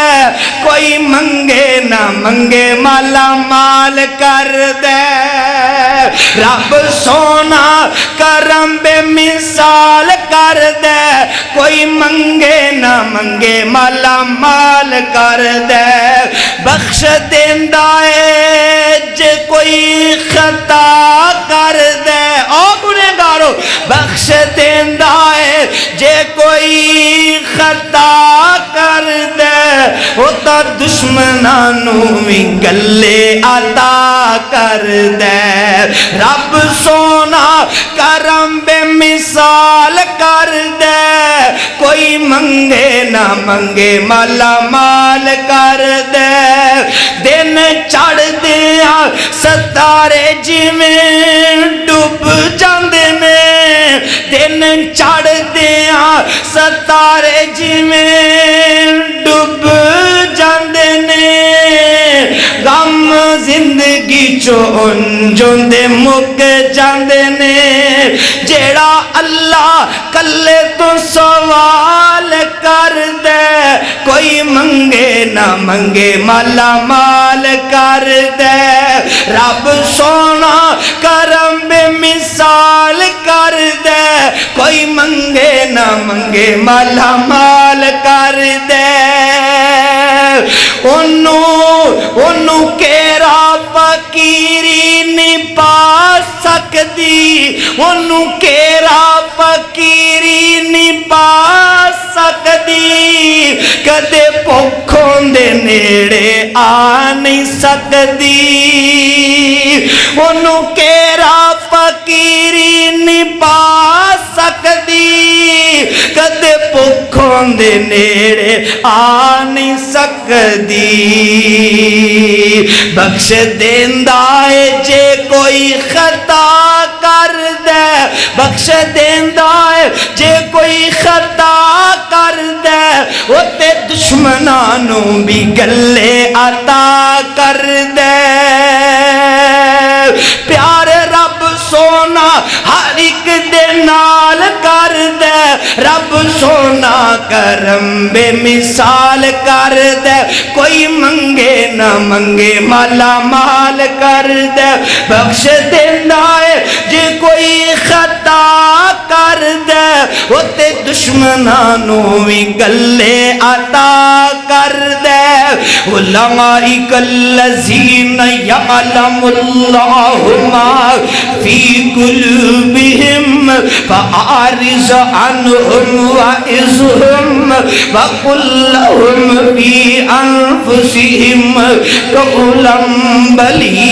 کوئی منگے نہ منگے مالا مال کر دے رب سونا کرم بے مثال کر دے کوئی منگے نہ منگے مالا مال کر دے بخش دیندہ ہے جے کوئی خطا کر دے او گنہگارو بخش دیندہ ہے جے کوئی خطا کر دے وہ تا دشمنانو میں گلے عطا کر دے رب سونا کرم بے مثال کر دے کوئی منگے نہ منگے مالا مال کر دے دن چڑھ دیا ستارے جویں ڈوب جاندے نے دن چڑھ دیا ستارے جویں ڈوب جاندے نے غم زندگی چون جوندے مک جاندے نے جیڑا اللہ کلے تو سوال کر دے کوئی منگے نہ منگے مالا مال کر دے رب سونا کرم بے مثال کر دے کوئی منگے نہ منگے مالا مال کر دے انہوں کیرا فقیری نہیں پا سکتی انہوں کیرا فقیری نہیں پا سکتی کدے پکھوں دے نیڑے آ نہیں سکتی انہوں کیرا فقیری نہیں پا سکتی کدے پکھوں دے نیڑے آ نہیں سکتی بخش دیندہ ہے جے کوئی خطا کر دے بخش دیندہ ہے جے کوئی خطا کر دے وہ تے دشمنانوں بھی گلے عطا کر دے پیار رب سونا ہر ایک دے نال نال کر دے رب سونا کرم بے مثال کر دے کوئی منگے نہ منگے مالا مال کر دے بخش دینا ہے جے کوئی خطا کر دے وہ تے دشمنانوں بھی گلے عطا کر دے اولئک الذین یعلم اللہ ما فی قلوبہم فأعرض عنہم وعظہم وقل لہم فی انفسہم قولا بلیغا